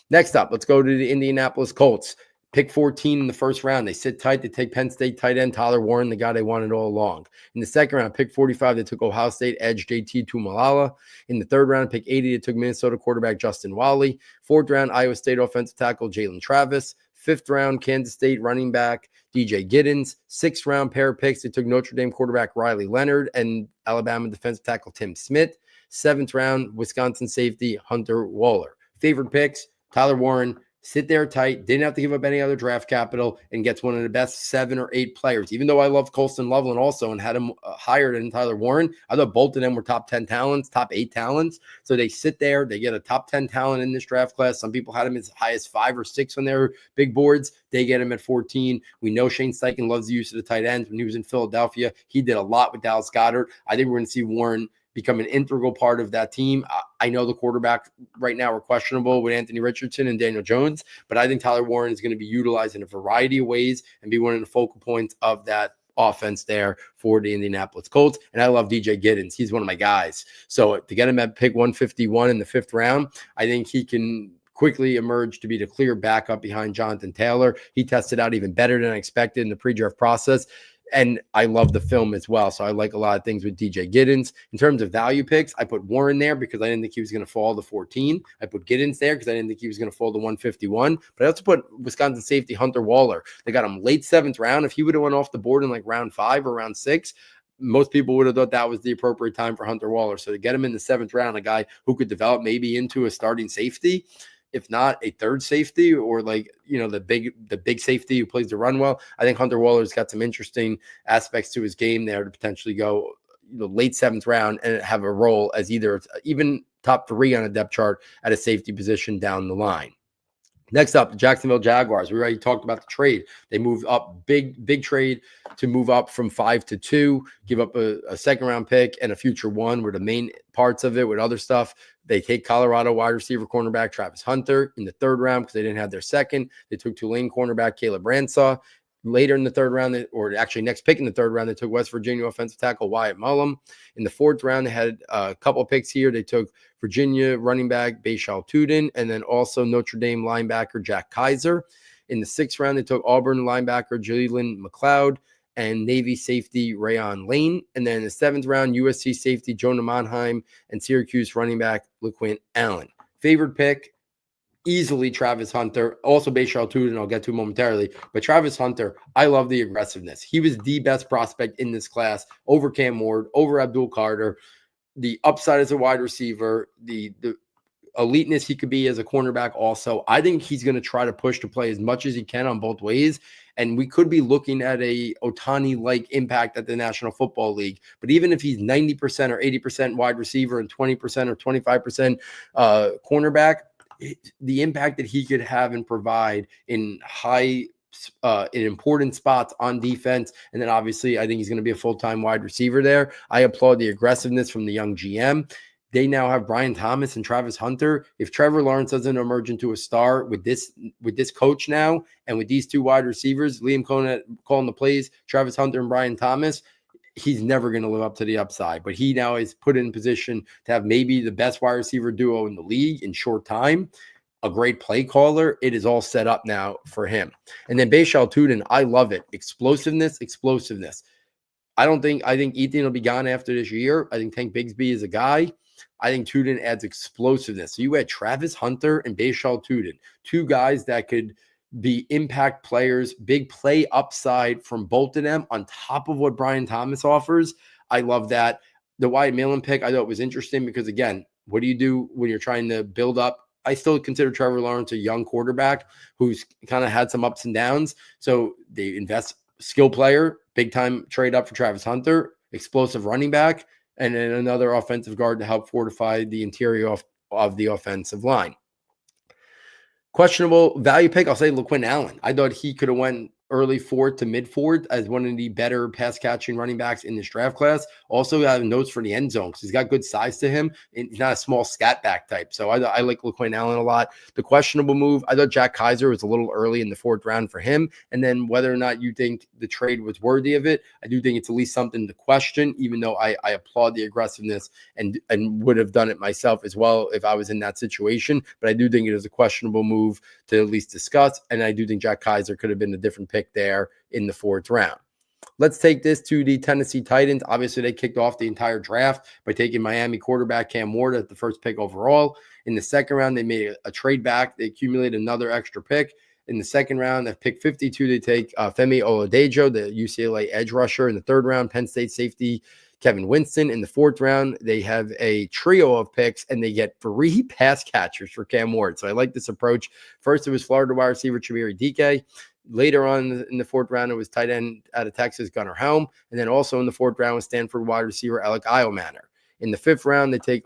Next up, let's go to the Indianapolis Colts. Pick 14 in the first round. They sit tight. They take Penn State tight end Tyler Warren, the guy they wanted all along. In the second round, pick 45, they took Ohio State edge JT Tumalala. In the third round, pick 80, they took Minnesota quarterback Justin Wally. Fourth round, Iowa State offensive tackle Jalen Travis. Fifth round, Kansas State running back DJ Giddens. Sixth round, pair of picks, they took Notre Dame quarterback Riley Leonard and Alabama defensive tackle Tim Smith. Seventh round, Wisconsin safety Hunter Waller. Favorite picks, Tyler Warren, sit there tight, didn't have to give up any other draft capital, and gets one of the best 7 or 8 players. Even though I love Colston Loveland also and had him higher than Tyler Warren, I thought both of them were top 10 talents, top 8 talents. So they sit there, they get a top 10 talent in this draft class. Some people had him as high as 5 or 6 on their big boards. They get him at 14. We know Shane Steichen loves the use of the tight ends. When he was in Philadelphia, he did a lot with Dallas Goedert. I think we're going to see Warren become an integral part of that team. I know the quarterback right now are questionable with Anthony Richardson and Daniel Jones, but I think Tyler Warren is going to be utilized in a variety of ways and be one of the focal points of that offense there for the Indianapolis Colts. And I love DJ Giddens. He's one of my guys. So to get him at pick 151 in the 5th round, I think he can quickly emerge to be the clear backup behind Jonathan Taylor. He tested out even better than I expected in the pre-draft process. And I love the film as well. So I like a lot of things with DJ Giddens. In terms of value picks, I put Warren there because I didn't think he was going to fall to 14. I put Giddens there because I didn't think he was going to fall to 151. But I also put Wisconsin safety Hunter Waller. They got him late 7th round. If he would have went off the board in like round 5 or round 6, most people would have thought that was the appropriate time for Hunter Waller. So to get him in the 7th round, a guy who could develop maybe into a starting safety, if not a third safety or like, the big safety who plays the run well. I think Hunter Waller's got some interesting aspects to his game there to potentially go late 7th round and have a role as either even top 3 on a depth chart at a safety position down the line. Next up, the Jacksonville Jaguars. We already talked about the trade. They moved up, big trade to move up from 5 to 2, give up a 2nd round pick and a future 1 were the main parts of it with other stuff. They take Colorado wide receiver cornerback Travis Hunter in the 3rd round because they didn't have their 2nd. They took Tulane cornerback Caleb Ransaw. Later in the 3rd round, or actually next pick in the 3rd round, they took West Virginia offensive tackle Wyatt Mullum. In the 4th round, they had a couple of picks here. They took Virginia running back Bashal Tudin, and then also Notre Dame linebacker Jack Kaiser. In the 6th round, they took Auburn linebacker Jalen McLeod and Navy safety Rayon Lane. And then in the 7th round, USC safety Jonah Monheim and Syracuse running back LaQuint Allen. Favorite pick? Easily Travis Hunter, also Bashal Tudin, I'll get to momentarily. But Travis Hunter, I love the aggressiveness. He was the best prospect in this class over Cam Ward, over Abdul Carter. The upside as a wide receiver, the eliteness he could be as a cornerback also. I think he's going to try to push to play as much as he can on both ways. And we could be looking at a Ohtani-like impact at the National Football League. But even if he's 90% or 80% wide receiver and 20% or 25% cornerback, the impact that he could have and provide in in important spots on defense. And then obviously I think he's going to be a full-time wide receiver there. I applaud the aggressiveness from the young GM. They now have Brian Thomas and Travis Hunter. If Trevor Lawrence doesn't emerge into a star with this coach now and with these 2 wide receivers, Liam Cohen calling the plays, Travis Hunter and Brian Thomas, he's never going to live up to the upside. But he now is put in position to have maybe the best wide receiver duo in the league in short time, a great play caller. It is all set up now for him. And then Bashal Tudin, I love it. Explosiveness. I think Ethan will be gone after this year. I think Tank Bigsby is a guy. I think Tudin adds explosiveness. So you had Travis Hunter and Bashal Tudin, 2 guys that could be impact players, big play upside from both of them on top of what Brian Thomas offers. I love that. The Wyatt Millen pick, I thought was interesting because, again, what do you do when you're trying to build up? I still consider Trevor Lawrence a young quarterback who's kind of had some ups and downs. So they invest skill player, big time trade up for Travis Hunter, explosive running back, and then another offensive guard to help fortify the interior of the offensive line. Questionable value pick, I'll say LaQuint Allen. I thought he could have went early 4th to mid 4th as one of the better pass catching running backs in this draft class. Also have notes for the end zone because he's got good size to him. And he's not a small scat back type. So I like LaQuint Allen a lot. The questionable move, I thought Jack Kaiser was a little early in the 4th round for him. And then whether or not you think the trade was worthy of it, I do think it's at least something to question, even though I applaud the aggressiveness and would have done it myself as well if I was in that situation. But I do think it is a questionable move to at least discuss. And I do think Jack Kaiser could have been a different pick there in the 4th round. Let's take this to the Tennessee Titans. Obviously, they kicked off the entire draft by taking Miami quarterback Cam Ward at the 1st pick overall. In the 2nd round, they made a trade back. They accumulated another extra pick. In the 2nd round, at pick 52, they take Femi Oladejo, the UCLA edge rusher. In the 3rd round, Penn State safety Kevin Winston. In the 4th round, they have a trio of picks, and they get 3 pass catchers for Cam Ward. So I like this approach. First, it was Florida wide receiver Chimere Dike. Later on in the 4th round, it was tight end out of Texas, Gunnar Helm. And then also in the 4th round was Stanford wide receiver Alec Iomanner. In the 5th round, they take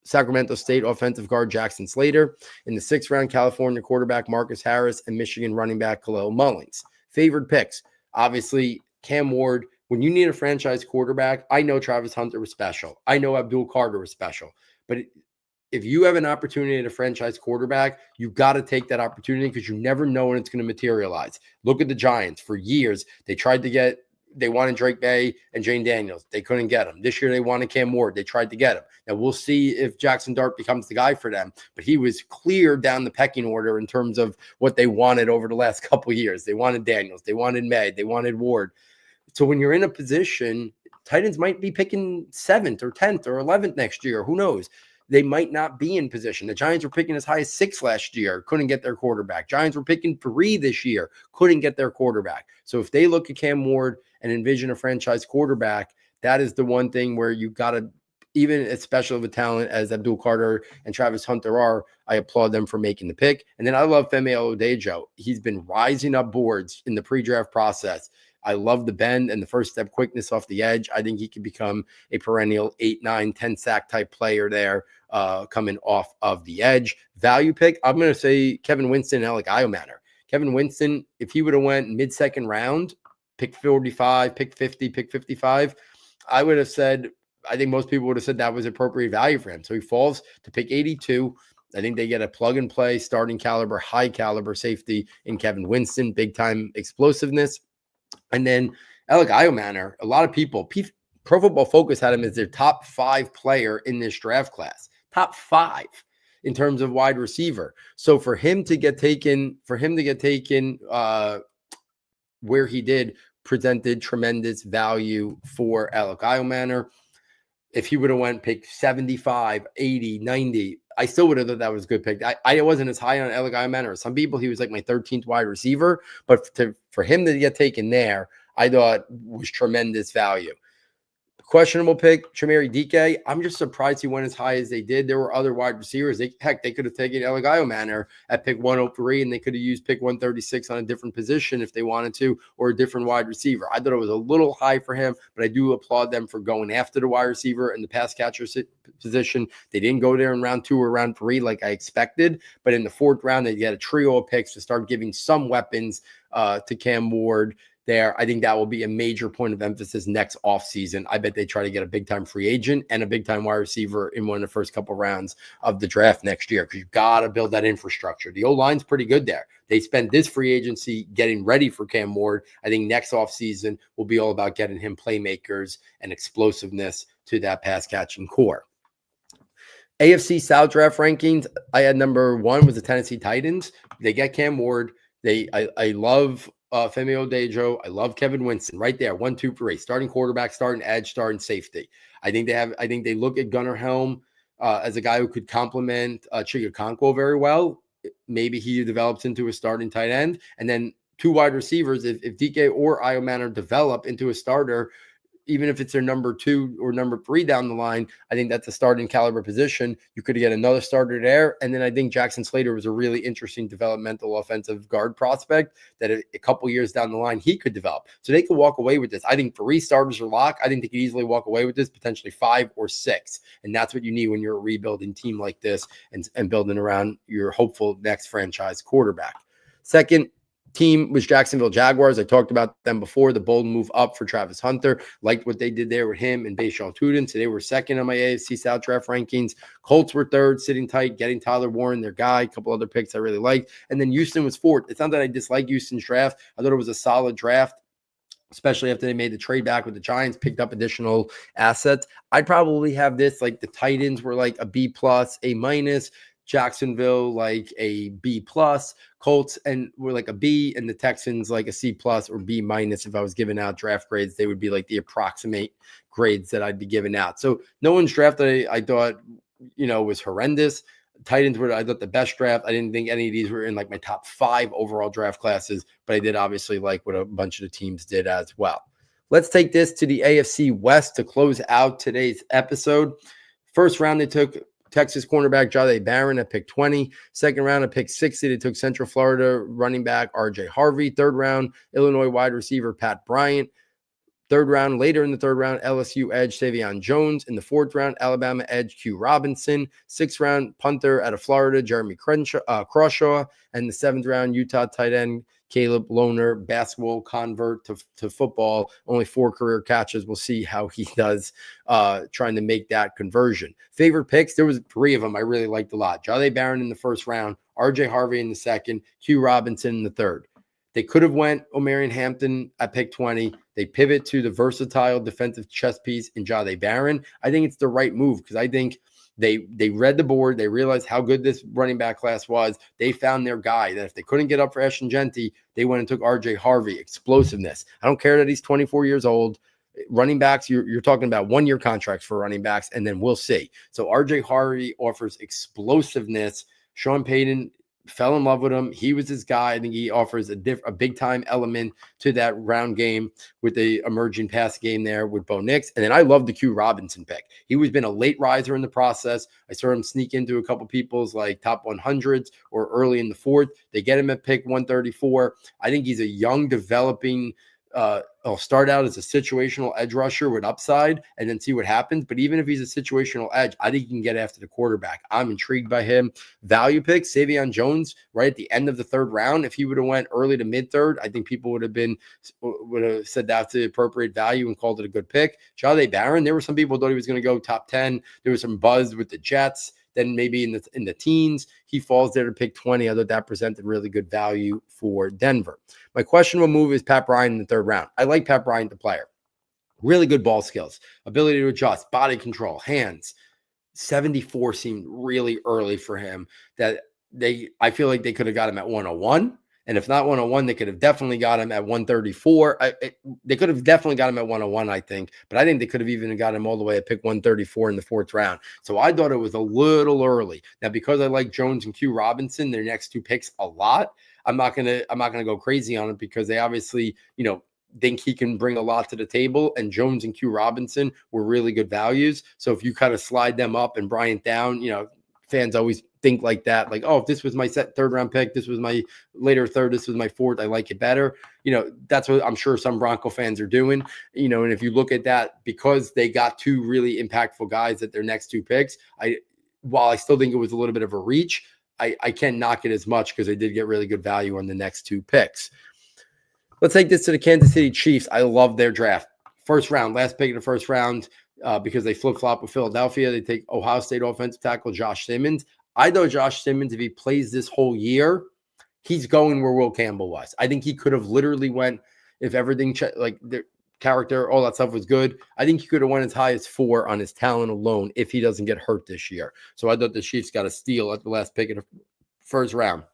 Sacramento State offensive guard Jackson Slater. In the 6th round, California quarterback Marcus Harris and Michigan running back Khalil Mullins. Favored picks, obviously Cam Ward. When you need a franchise quarterback, I know Travis Hunter was special. I know Abdul Carter was special. But if you have an opportunity at a franchise quarterback, you got to take that opportunity because you never know when it's going to materialize. Look at the Giants. For years, they tried to get they wanted Drake Bay and Jane Daniels. They couldn't get him. This year they wanted Cam Ward. They tried to get him. Now we'll see if Jackson Dart becomes the guy for them, but he was clear down the pecking order in terms of what they wanted over the last couple of years. They wanted Daniels. They wanted May. They wanted Ward. So when you're in a position, Titans might be picking 7th or 10th or 11th next year. Who knows? They might not be in position. The Giants were picking as high as 6 last year, couldn't get their quarterback. Giants were picking 3 this year, couldn't get their quarterback. So if they look at Cam Ward and envision a franchise quarterback, that is the one thing where you got to, even as special of a talent as Abdul Carter and Travis Hunter are, I applaud them for making the pick. And then I love Femi Oladejo. He's been rising up boards in the pre-draft process. I love the bend and the first step quickness off the edge. I think he could become a perennial 8, 9, 10 sack type player there coming off of the edge. Value pick, I'm going to say Kevin Winston and Alec Iomanner. Kevin Winston, if he would have went mid-second round, pick 45, pick 50, pick 55, I would have said, I think most people would have said that was appropriate value for him. So he falls to pick 82. I think they get a plug-and-play, starting caliber, high-caliber safety in Kevin Winston, big-time explosiveness. And then Alec Iomanner, a lot of people, Pro Football Focus had him as their top 5 player in this draft class. Top 5 in terms of wide receiver. So for him to get taken, where he did, presented tremendous value for Alec Iomanner. If he would have went pick 75, 80, 90, I still would have thought that was a good pick. I wasn't as high on Alec Iomanner as some people. He was like my 13th wide receiver. But for him to get taken there, I thought was tremendous value. Questionable pick, Chimere Dike. I'm just surprised he went as high as they did. There were other wide receivers. They could have taken Alec Iomanner at pick 103, and they could have used pick 136 on a different position if they wanted to, or a different wide receiver. I thought it was a little high for him, but I do applaud them for going after the wide receiver and the pass catcher position. They didn't go there in round 2 or round 3 like I expected, but in the 4th round, they get a trio of picks to start giving some weapons to Cam Ward there. I think that will be a major point of emphasis next offseason. I bet they try to get a big-time free agent and a big-time wide receiver in one of the first couple rounds of the draft next year, because you've got to build that infrastructure. The O-line's pretty good there. They spent this free agency getting ready for Cam Ward. I think next offseason will be all about getting him playmakers and explosiveness to that pass-catching core. AFC South draft rankings, I had number 1 was the Tennessee Titans. They get Cam Ward. I love Femi Oladejo. I love Kevin Winston right there. 1, 2, 3. Starting quarterback, starting edge, starting safety. I think they look at Gunnar Helm as a guy who could complement Chigakonkwo very well. Maybe he develops into a starting tight end. And then 2 wide receivers, if DK or Iomanner develop into a starter, even if it's their number 2 or number 3 down the line, I think that's a starting caliber position. You could get another starter there. And then I think Jackson Slater was a really interesting developmental offensive guard prospect that a couple years down the line, he could develop. So they could walk away with this. I think 3 starters are locked. I think they could easily walk away with this, potentially 5 or 6. And that's what you need when you're a rebuilding team like this and building around your hopeful next franchise quarterback. Second team was Jacksonville Jaguars. I talked about them before. The bold move up for Travis Hunter. Liked what they did there with him and Bashaw Tudin. So they were 2nd on my AFC South draft rankings. Colts were 3rd, sitting tight, getting Tyler Warren, their guy. A couple other picks I really liked. And then Houston was 4th. It's not that I dislike Houston's draft. I thought it was a solid draft, especially after they made the trade back with the Giants, picked up additional assets. I'd probably have this, like the Titans were like a B+, A-, Jacksonville like a B+, Colts and were like a B, and the Texans like a C+ or B-. If I was giving out draft grades, they would be like the approximate grades that I'd be giving out. So no one's draft that I thought, was horrendous. Titans were, I thought, the best draft. I didn't think any of these were in like my top 5 overall draft classes, but I did obviously like what a bunch of the teams did as well. Let's take this to the AFC West to close out today's episode. First round, they took Texas cornerback Jahdae Barron at pick 20. Second round at pick 60, they took Central Florida running back RJ Harvey. Third round, Illinois wide receiver Pat Bryant. Later in the third round, LSU edge Savion Jones. In the 4th round, Alabama edge Q Robinson. 6th round, punter out of Florida, Jeremy Crawshaw. And the 7th round, Utah tight end Caleb Lohner, basketball convert to football. Only 4 career catches. We'll see how he does trying to make that conversion. Favorite picks, there was 3 of them I really liked a lot. Jahdae Barron in the 1st round, RJ Harvey in the 2nd, Q Robinson in the 3rd. They could have went Omarion Hampton at pick 20. They pivot to the versatile defensive chess piece in Jahdae Barron. I think it's the right move because I think they read the board. They realized how good this running back class was. They found their guy. That if they couldn't get up for Ashton Genty, they went and took R.J. Harvey. Explosiveness. I don't care that he's 24 years old. Running backs, you're talking about 1-year contracts for running backs, and then we'll see. So R.J. Harvey offers explosiveness. Sean Payton fell in love with him. He was his guy. I think he offers a big time element to that round game with the emerging pass game there with Bo Nix. And then I love the Q Robinson pick. He was been a late riser in the process. I saw him sneak into a couple people's like top 100s or early in the fourth. They get him at pick 134. I think he's a young developing he'll start out as a situational edge rusher with upside and then see what happens. But even if he's a situational edge, I think he can get after the quarterback. I'm intrigued by him. Value pick, Savion Jones, right at the end of the third round. If he would have went early to mid third, I think people would have said that's the appropriate value and called it a good pick. Jahdae Barron, there were some people who thought he was going to go top 10. There was some buzz with the Jets. Then maybe in the teens, he falls there to pick 20. I thought that presented really good value for Denver. My questionable move is Pat Bryant in the third round. I like Pat Bryant, the player. Really good ball skills, ability to adjust, body control, hands. 74 seemed really early for him. I feel like they could have got him at 101. And if not 101, they could have definitely got him at 134. They could have definitely got him at 101, I think. But I think they could have even got him all the way at pick 134 in the fourth round. So I thought it was a little early. Now, because I like Jones and Q Robinson, their next two picks a lot, I'm not gonna go crazy on it because they obviously, think he can bring a lot to the table. And Jones and Q Robinson were really good values. So if you kind of slide them up and Bryant down, fans always think like that, like, oh, if this was my third round pick, this was my later third, this was my fourth, I like it better. That's what I'm sure some Bronco fans are doing, and if you look at that, because they got two really impactful guys at their next two picks, while I still think it was a little bit of a reach, I can't knock it as much because they did get really good value on the next two picks. Let's take this to the Kansas City Chiefs. I love their draft. First round, last pick of the first round, because they flip-flop with Philadelphia. They take Ohio State offensive tackle Josh Simmons. I know Josh Simmons, if he plays this whole year, he's going where Will Campbell was. I think he could have literally went, if everything, like the character, all that stuff was good, I think he could have went as high as 4 on his talent alone if he doesn't get hurt this year. So I thought the Chiefs got a steal at the last pick of the first round.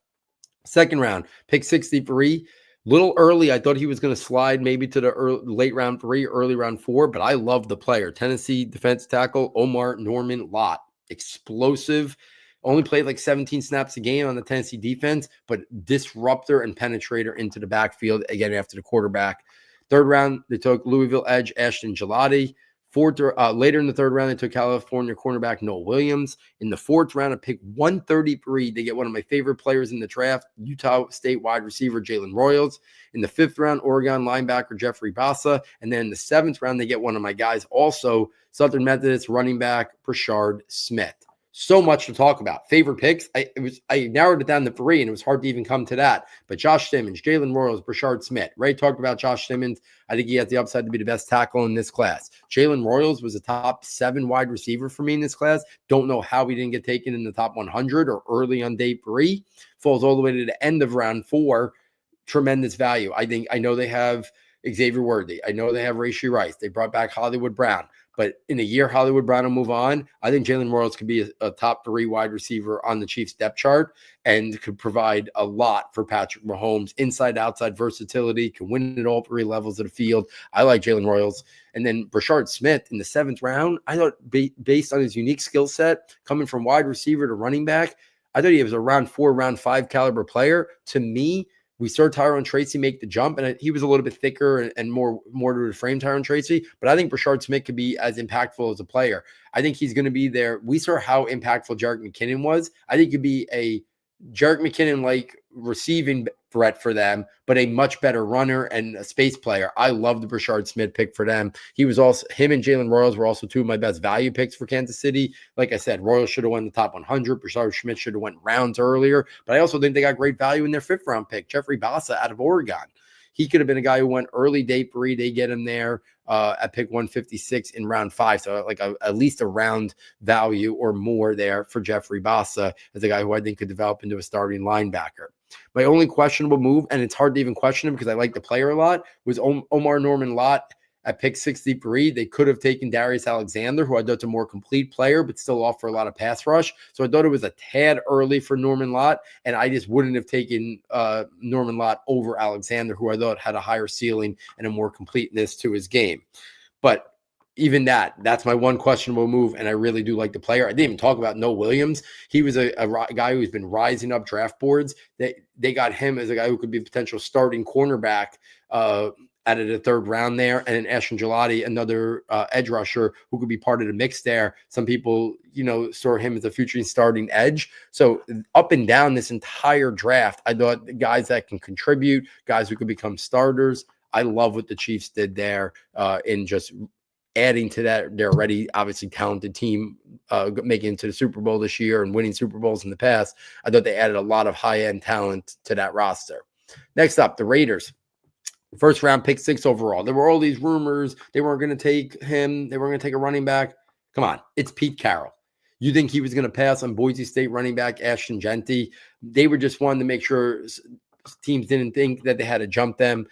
Second round, pick 63. Little early, I thought he was going to slide maybe to the late round 3, early round 4, but I love the player. Tennessee defense tackle Omar Norman Lott. Explosive. Only played like 17 snaps a game on the Tennessee defense, but disruptor and penetrator into the backfield, again, after the quarterback. Third round, they took Louisville edge Ashton Gelati. Later in the third round, they took California cornerback Noel Williams. In the fourth round, at pick 133, they get one of my favorite players in the draft, Utah State wide receiver Jalen Royals. In the fifth round, Oregon linebacker Jeffrey Bassa. And then in the seventh round, they get one of my guys also, Southern Methodist running back Brashard Smith. So much to talk about. Favorite picks, I narrowed it down to 3, and it was hard to even come to that. But Josh Simmons, Jalen Royals, Brashard Smith. Ray talked about Josh Simmons. I think he has the upside to be the best tackle in this class. Jalen Royals was a top 7 wide receiver for me in this class. Don't know how he didn't get taken in the top 100 or early on day 3. Falls all the way to the end of round 4. Tremendous value. I know they have Xavier Worthy. I know they have Rashee Rice. They brought back Hollywood Brown. But in a year, Hollywood Brown will move on. I think Jalen Royals could be a top 3 wide receiver on the Chiefs depth chart and could provide a lot for Patrick Mahomes. Inside, outside versatility, can win at all 3 levels of the field. I like Jalen Royals. And then Brashard Smith in the 7th round, I thought based on his unique skill set, coming from wide receiver to running back, I thought he was a round 4, round 5 caliber player. To me, we saw Tyrone Tracy make the jump, and he was a little bit thicker and more to the frame Tyrone Tracy. But I think Brashard Smith could be as impactful as a player. I think he's going to be there. We saw how impactful Jerick McKinnon was. I think he could be a Jerick McKinnon-like receiving threat for them, but a much better runner and a space player. I love the Brashard Smith pick for them. Him and Jalen Royals were also 2 of my best value picks for Kansas City. Like I said, Royals should have won the top 100. Brashard Smith should have went rounds earlier, but I also think they got great value in their 5th round pick, Jeffrey Bassa out of Oregon. He could have been a guy who went early day 3. They get him there at pick 156 in round 5. So like at least a round value or more there for Jeffrey Bassa as a guy who I think could develop into a starting linebacker. My only questionable move, and it's hard to even question him because I like the player a lot, was Omar Norman Lott at pick 63. They could have taken Darius Alexander, who I thought was a more complete player, but still offer a lot of pass rush. So I thought it was a tad early for Norman Lott, and I just wouldn't have taken Norman Lott over Alexander, who I thought had a higher ceiling and a more completeness to his game. But even that's my one questionable move, and I really do like the player. I didn't even talk about Noah Williams. He was a guy who's been rising up draft boards. They got him as a guy who could be a potential starting cornerback out of the third round there, and then Ashton Gelati, another edge rusher who could be part of the mix there. Some people, saw him as a future starting edge. So up and down this entire draft, I thought the guys that can contribute, guys who could become starters. I love what the Chiefs did there in just adding to that. They're already obviously talented team making it to the Super Bowl this year and winning Super Bowls in the past. I thought they added a lot of high-end talent to that roster. Next up, the Raiders. First round, pick 6 overall. There were all these rumors. They weren't going to take him. They weren't going to take a running back. Come on, it's Pete Carroll. You think he was going to pass on Boise State running back Ashton Genty? They were just wanting to make sure teams didn't think that they had to jump them.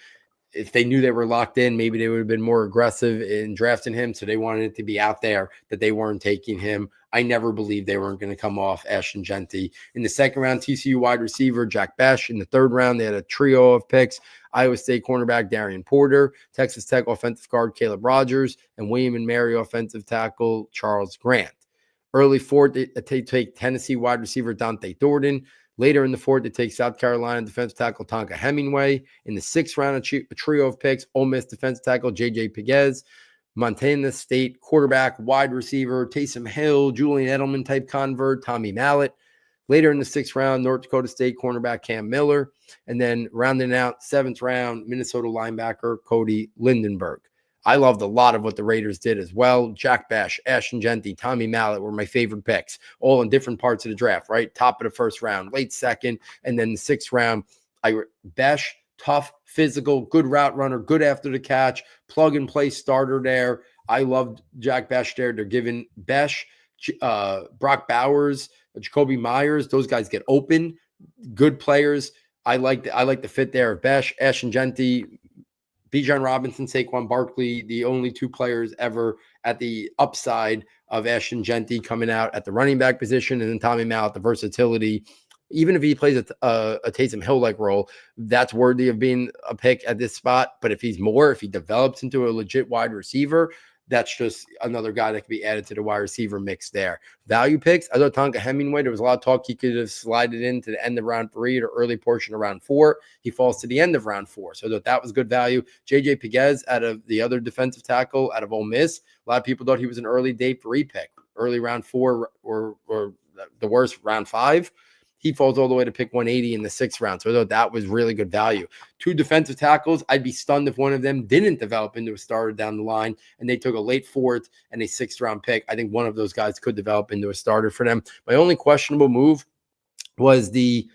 If they knew they were locked in, maybe they would have been more aggressive in drafting him. So they wanted it to be out there that they weren't taking him. I never believed they weren't going to come off Ashton Genty. In the second round, TCU wide receiver Jack Bech. In the third round, they had a trio of picks. Iowa State cornerback Darian Porter, Texas Tech offensive guard Caleb Rogers, and William and Mary offensive tackle Charles Grant. Early fourth, they take Tennessee wide receiver Dante Thornton. Later in the fourth, they take South Carolina defensive tackle Tonka Hemingway. In the sixth round, a trio of picks, Ole Miss defensive tackle J.J. Piguez, Montana State quarterback, wide receiver Taysom Hill, Julian Edelman type convert Tommy Mallett. Later in the sixth round, North Dakota State cornerback Cam Miller. And then rounding out seventh round, Minnesota linebacker Cody Lindenberg. I loved a lot of what the Raiders did as well. Jack Bech, Ashton Genty, Tommy Mallett were my favorite picks, all in different parts of the draft, right? Top of the first round, late second, and then the sixth round. Bech, tough, physical, good route runner, good after the catch, plug-and-play starter there. I loved Jack Bech there. They're giving Bech, Brock Bowers, Jacoby Myers, those guys get open, good players. I like the fit there of Bech, Ashton Genty, Bijan Robinson, Saquon Barkley, the only two players ever at the upside of Ashton Genty coming out at the running back position, and then Tommy Mallett, the versatility. Even if he plays a Taysom Hill-like role, that's worthy of being a pick at this spot. But if he develops into a legit wide receiver, that's just another guy that could be added to the wide receiver mix there. Value picks, I thought Tonka Hemingway, there was a lot of talk he could have slided into the end of round 3 or early portion of round 4. He falls to the end of round 4. So I thought that was good value. J.J. Piguez, out of the other defensive tackle out of Ole Miss, a lot of people thought he was an early day 3 pick, early round 4 or the worst, round 5. He falls all the way to pick 180 in the 6th round. So I thought that was really good value. 2 defensive tackles. I'd be stunned if one of them didn't develop into a starter down the line, and they took a late 4th and a 6th round pick. I think one of those guys could develop into a starter for them. My only questionable move was the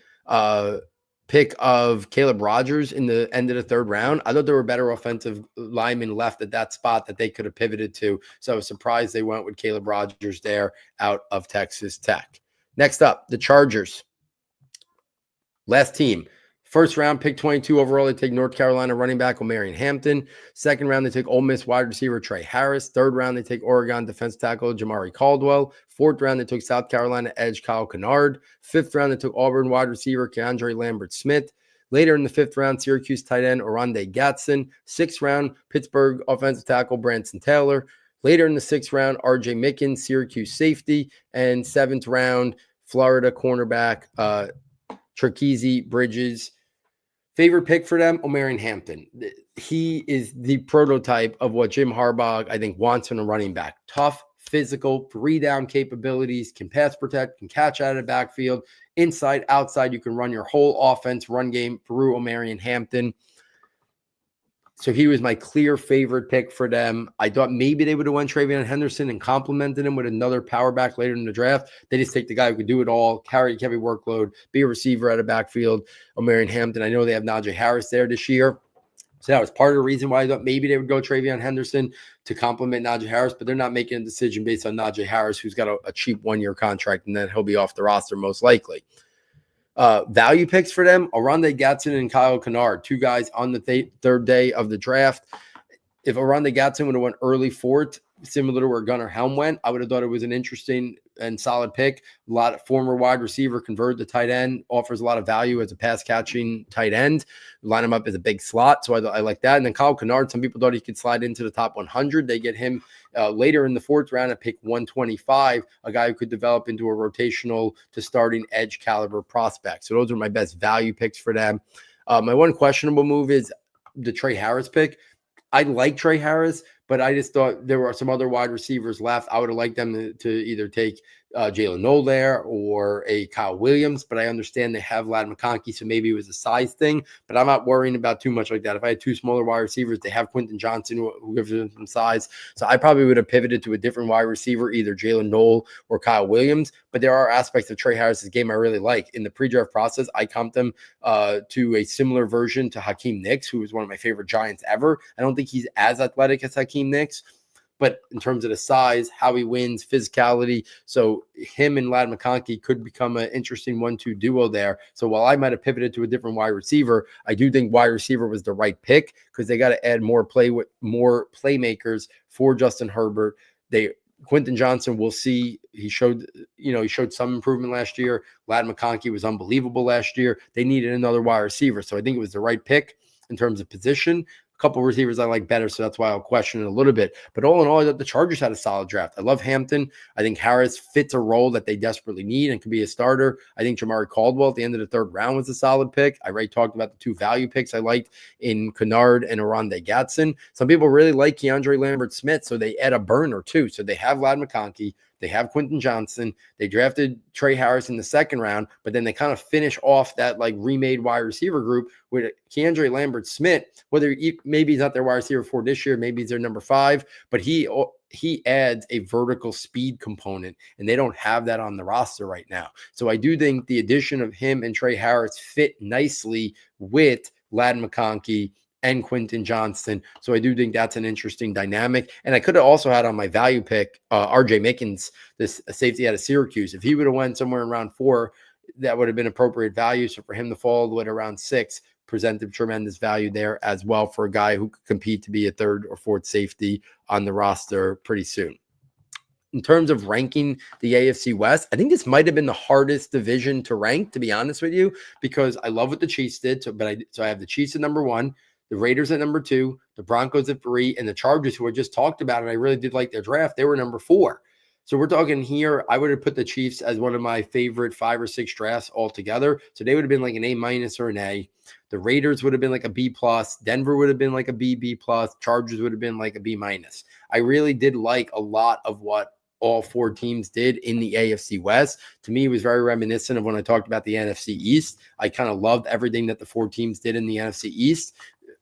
pick of Caleb Rogers in the end of the 3rd round. I thought there were better offensive linemen left at that spot that they could have pivoted to. So I was surprised they went with Caleb Rogers there out of Texas Tech. Next up, the Chargers. Last team, first round, pick 22 overall. They take North Carolina running back Omarion Hampton. Second round, they take Ole Miss wide receiver Trey Harris. Third round, they take Oregon defense tackle Jamari Caldwell. Fourth round, they took South Carolina edge Kyle Kennard. Fifth round, they took Auburn wide receiver Keandre Lambert-Smith. Later in the 5th round, Syracuse tight end Oronde Gatson. 6th round, Pittsburgh offensive tackle Branson Taylor. Later in the 6th round, R.J. Mickens, Syracuse safety. And 7th round, Florida cornerback Perdichizzi Bridges. Favorite pick for them, Omarion Hampton. He is the prototype of what Jim Harbaugh, I think, wants in a running back. Tough, physical, 3-down capabilities, can pass protect, can catch out of the backfield. Inside, outside, you can run your whole offense, run game through Omarion Hampton. So he was my clear favorite pick for them. I thought maybe they would have went TreVeyon Henderson and complimented him with another power back later in the draft. They just take the guy who could do it all, carry heavy workload, be a receiver out of backfield, Omarion Hampton. I know they have Najee Harris there this year. So that was part of the reason why I thought maybe they would go TreVeyon Henderson to complement Najee Harris, but they're not making a decision based on Najee Harris, who's got a cheap 1-year contract, and then he'll be off the roster most likely. Value picks for them, Oronde Gadsden and Kyle Kennard, two guys on the third day of the draft. If Oronde Gadsden would have went early fourth, similar to where Gunnar Helm went, I would have thought it was an interesting and solid pick. A lot of former wide receiver, converted to tight end, offers a lot of value as a pass catching tight end. Line him up as a big slot, so I like that. And then Kyle Kennard, some people thought he could slide into the top 100. They get him later in the fourth round at pick 125, a guy who could develop into a rotational to starting edge caliber prospect. So those are my best value picks for them. My one questionable move is the Trey Harris pick. I like Trey Harris, but I just thought there were some other wide receivers left. I would have liked them to either take Jalen Noel there or a Kyle Williams, but I understand they have Ladd McConkey, so maybe it was a size thing, but I'm not worrying about too much like that. If I had two smaller wide receivers, they have Quentin Johnson who gives them some size, so I probably would have pivoted to a different wide receiver, either Jalen Noel or Kyle Williams, but there are aspects of Trey Harris's game I really like. In the pre-draft process, I comped them to a similar version to Hakeem Nicks, who was one of my favorite Giants ever. I don't think he's as athletic as Hakeem Nicks, but in terms of the size, how he wins, physicality, so him and Ladd McConkey could become an interesting 1-2 duo there. So while I might have pivoted to a different wide receiver, I do think wide receiver was the right pick because they got to add more playmakers for Justin Herbert. Quentin Johnson, we'll see. He showed some improvement last year. Ladd McConkey was unbelievable last year. They needed another wide receiver, so I think it was the right pick in terms of position. A couple of receivers I like better, so that's why I'll question it a little bit. But all in all, I thought the Chargers had a solid draft. I love Hampton. I think Harris fits a role that they desperately need and could be a starter. I think Jamari Caldwell at the end of the third round was a solid pick. I already talked about the two value picks I liked in Kennard and Oronde Gadsden. Some people really like Keandre Lambert-Smith, so they add a burner too. So they have Ladd McConkey. They have Quentin Johnson. They drafted Trey Harris in the second round, but then they kind of finish off that like remade wide receiver group with Keandre Lambert-Smith, maybe he's not their wide receiver for this year, maybe he's their number 5, but he adds a vertical speed component, and they don't have that on the roster right now. So I do think the addition of him and Trey Harris fit nicely with Ladd McConkey and Quentin Johnson. So I do think that's an interesting dynamic. And I could have also had on my value pick, RJ Mickens, this safety out of Syracuse. If he would have went somewhere in round 4, that would have been appropriate value. So for him to fall all the way to round 6 presented tremendous value there as well for a guy who could compete to be a third or fourth safety on the roster pretty soon. In terms of ranking the AFC West, I think this might have been the hardest division to rank, to be honest with you, because I love what the Chiefs did. So I have the Chiefs at number 1, the Raiders at number 2, the Broncos at 3, and the Chargers, who I just talked about, and I really did like their draft, they were number 4. So we're talking here, I would have put the Chiefs as one of my favorite 5 or 6 drafts altogether. So they would have been like an A- or an A. The Raiders would have been like a B+. Denver would have been like a B+. Chargers would have been like a B-. I really did like a lot of what all 4 teams did in the AFC West. To me, it was very reminiscent of when I talked about the NFC East. I kind of loved everything that the 4 teams did in the NFC East.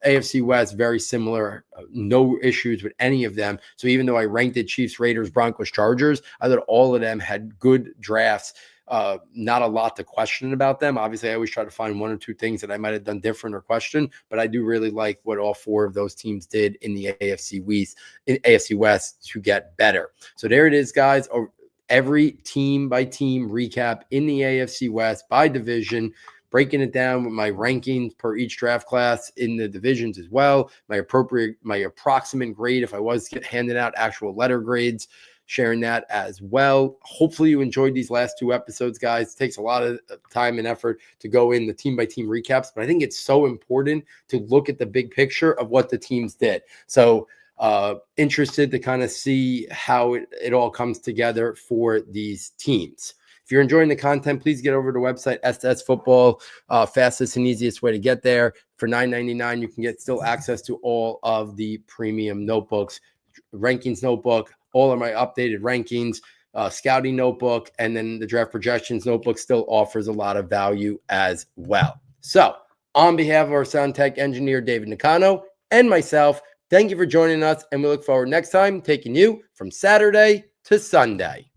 AFC West, very similar, no issues with any of them. So even though I ranked it Chiefs, Raiders, Broncos, Chargers, I thought all of them had good drafts. Not a lot to question about them. Obviously, I always try to find 1 or 2 things that I might have done different or question, but I do really like what all 4 of those teams did in the AFC West to get better. So there it is, guys. Every team by team recap in the AFC West by division, breaking it down with my rankings per each draft class in the divisions as well, my approximate grade if I was handing out actual letter grades, sharing that as well. Hopefully you enjoyed these last 2 episodes, guys. It takes a lot of time and effort to go in the team-by-team recaps, but I think it's so important to look at the big picture of what the teams did. So interested to kind of see how it all comes together for these teams. If you're enjoying the content, please get over to the website, S2S Football, fastest and easiest way to get there. For $9.99, you can get still access to all of the premium notebooks, rankings notebook, all of my updated rankings, scouting notebook, and then the draft projections notebook still offers a lot of value as well. So on behalf of our sound tech engineer, David Nakano, and myself, thank you for joining us, and we look forward next time taking you from Saturday to Sunday.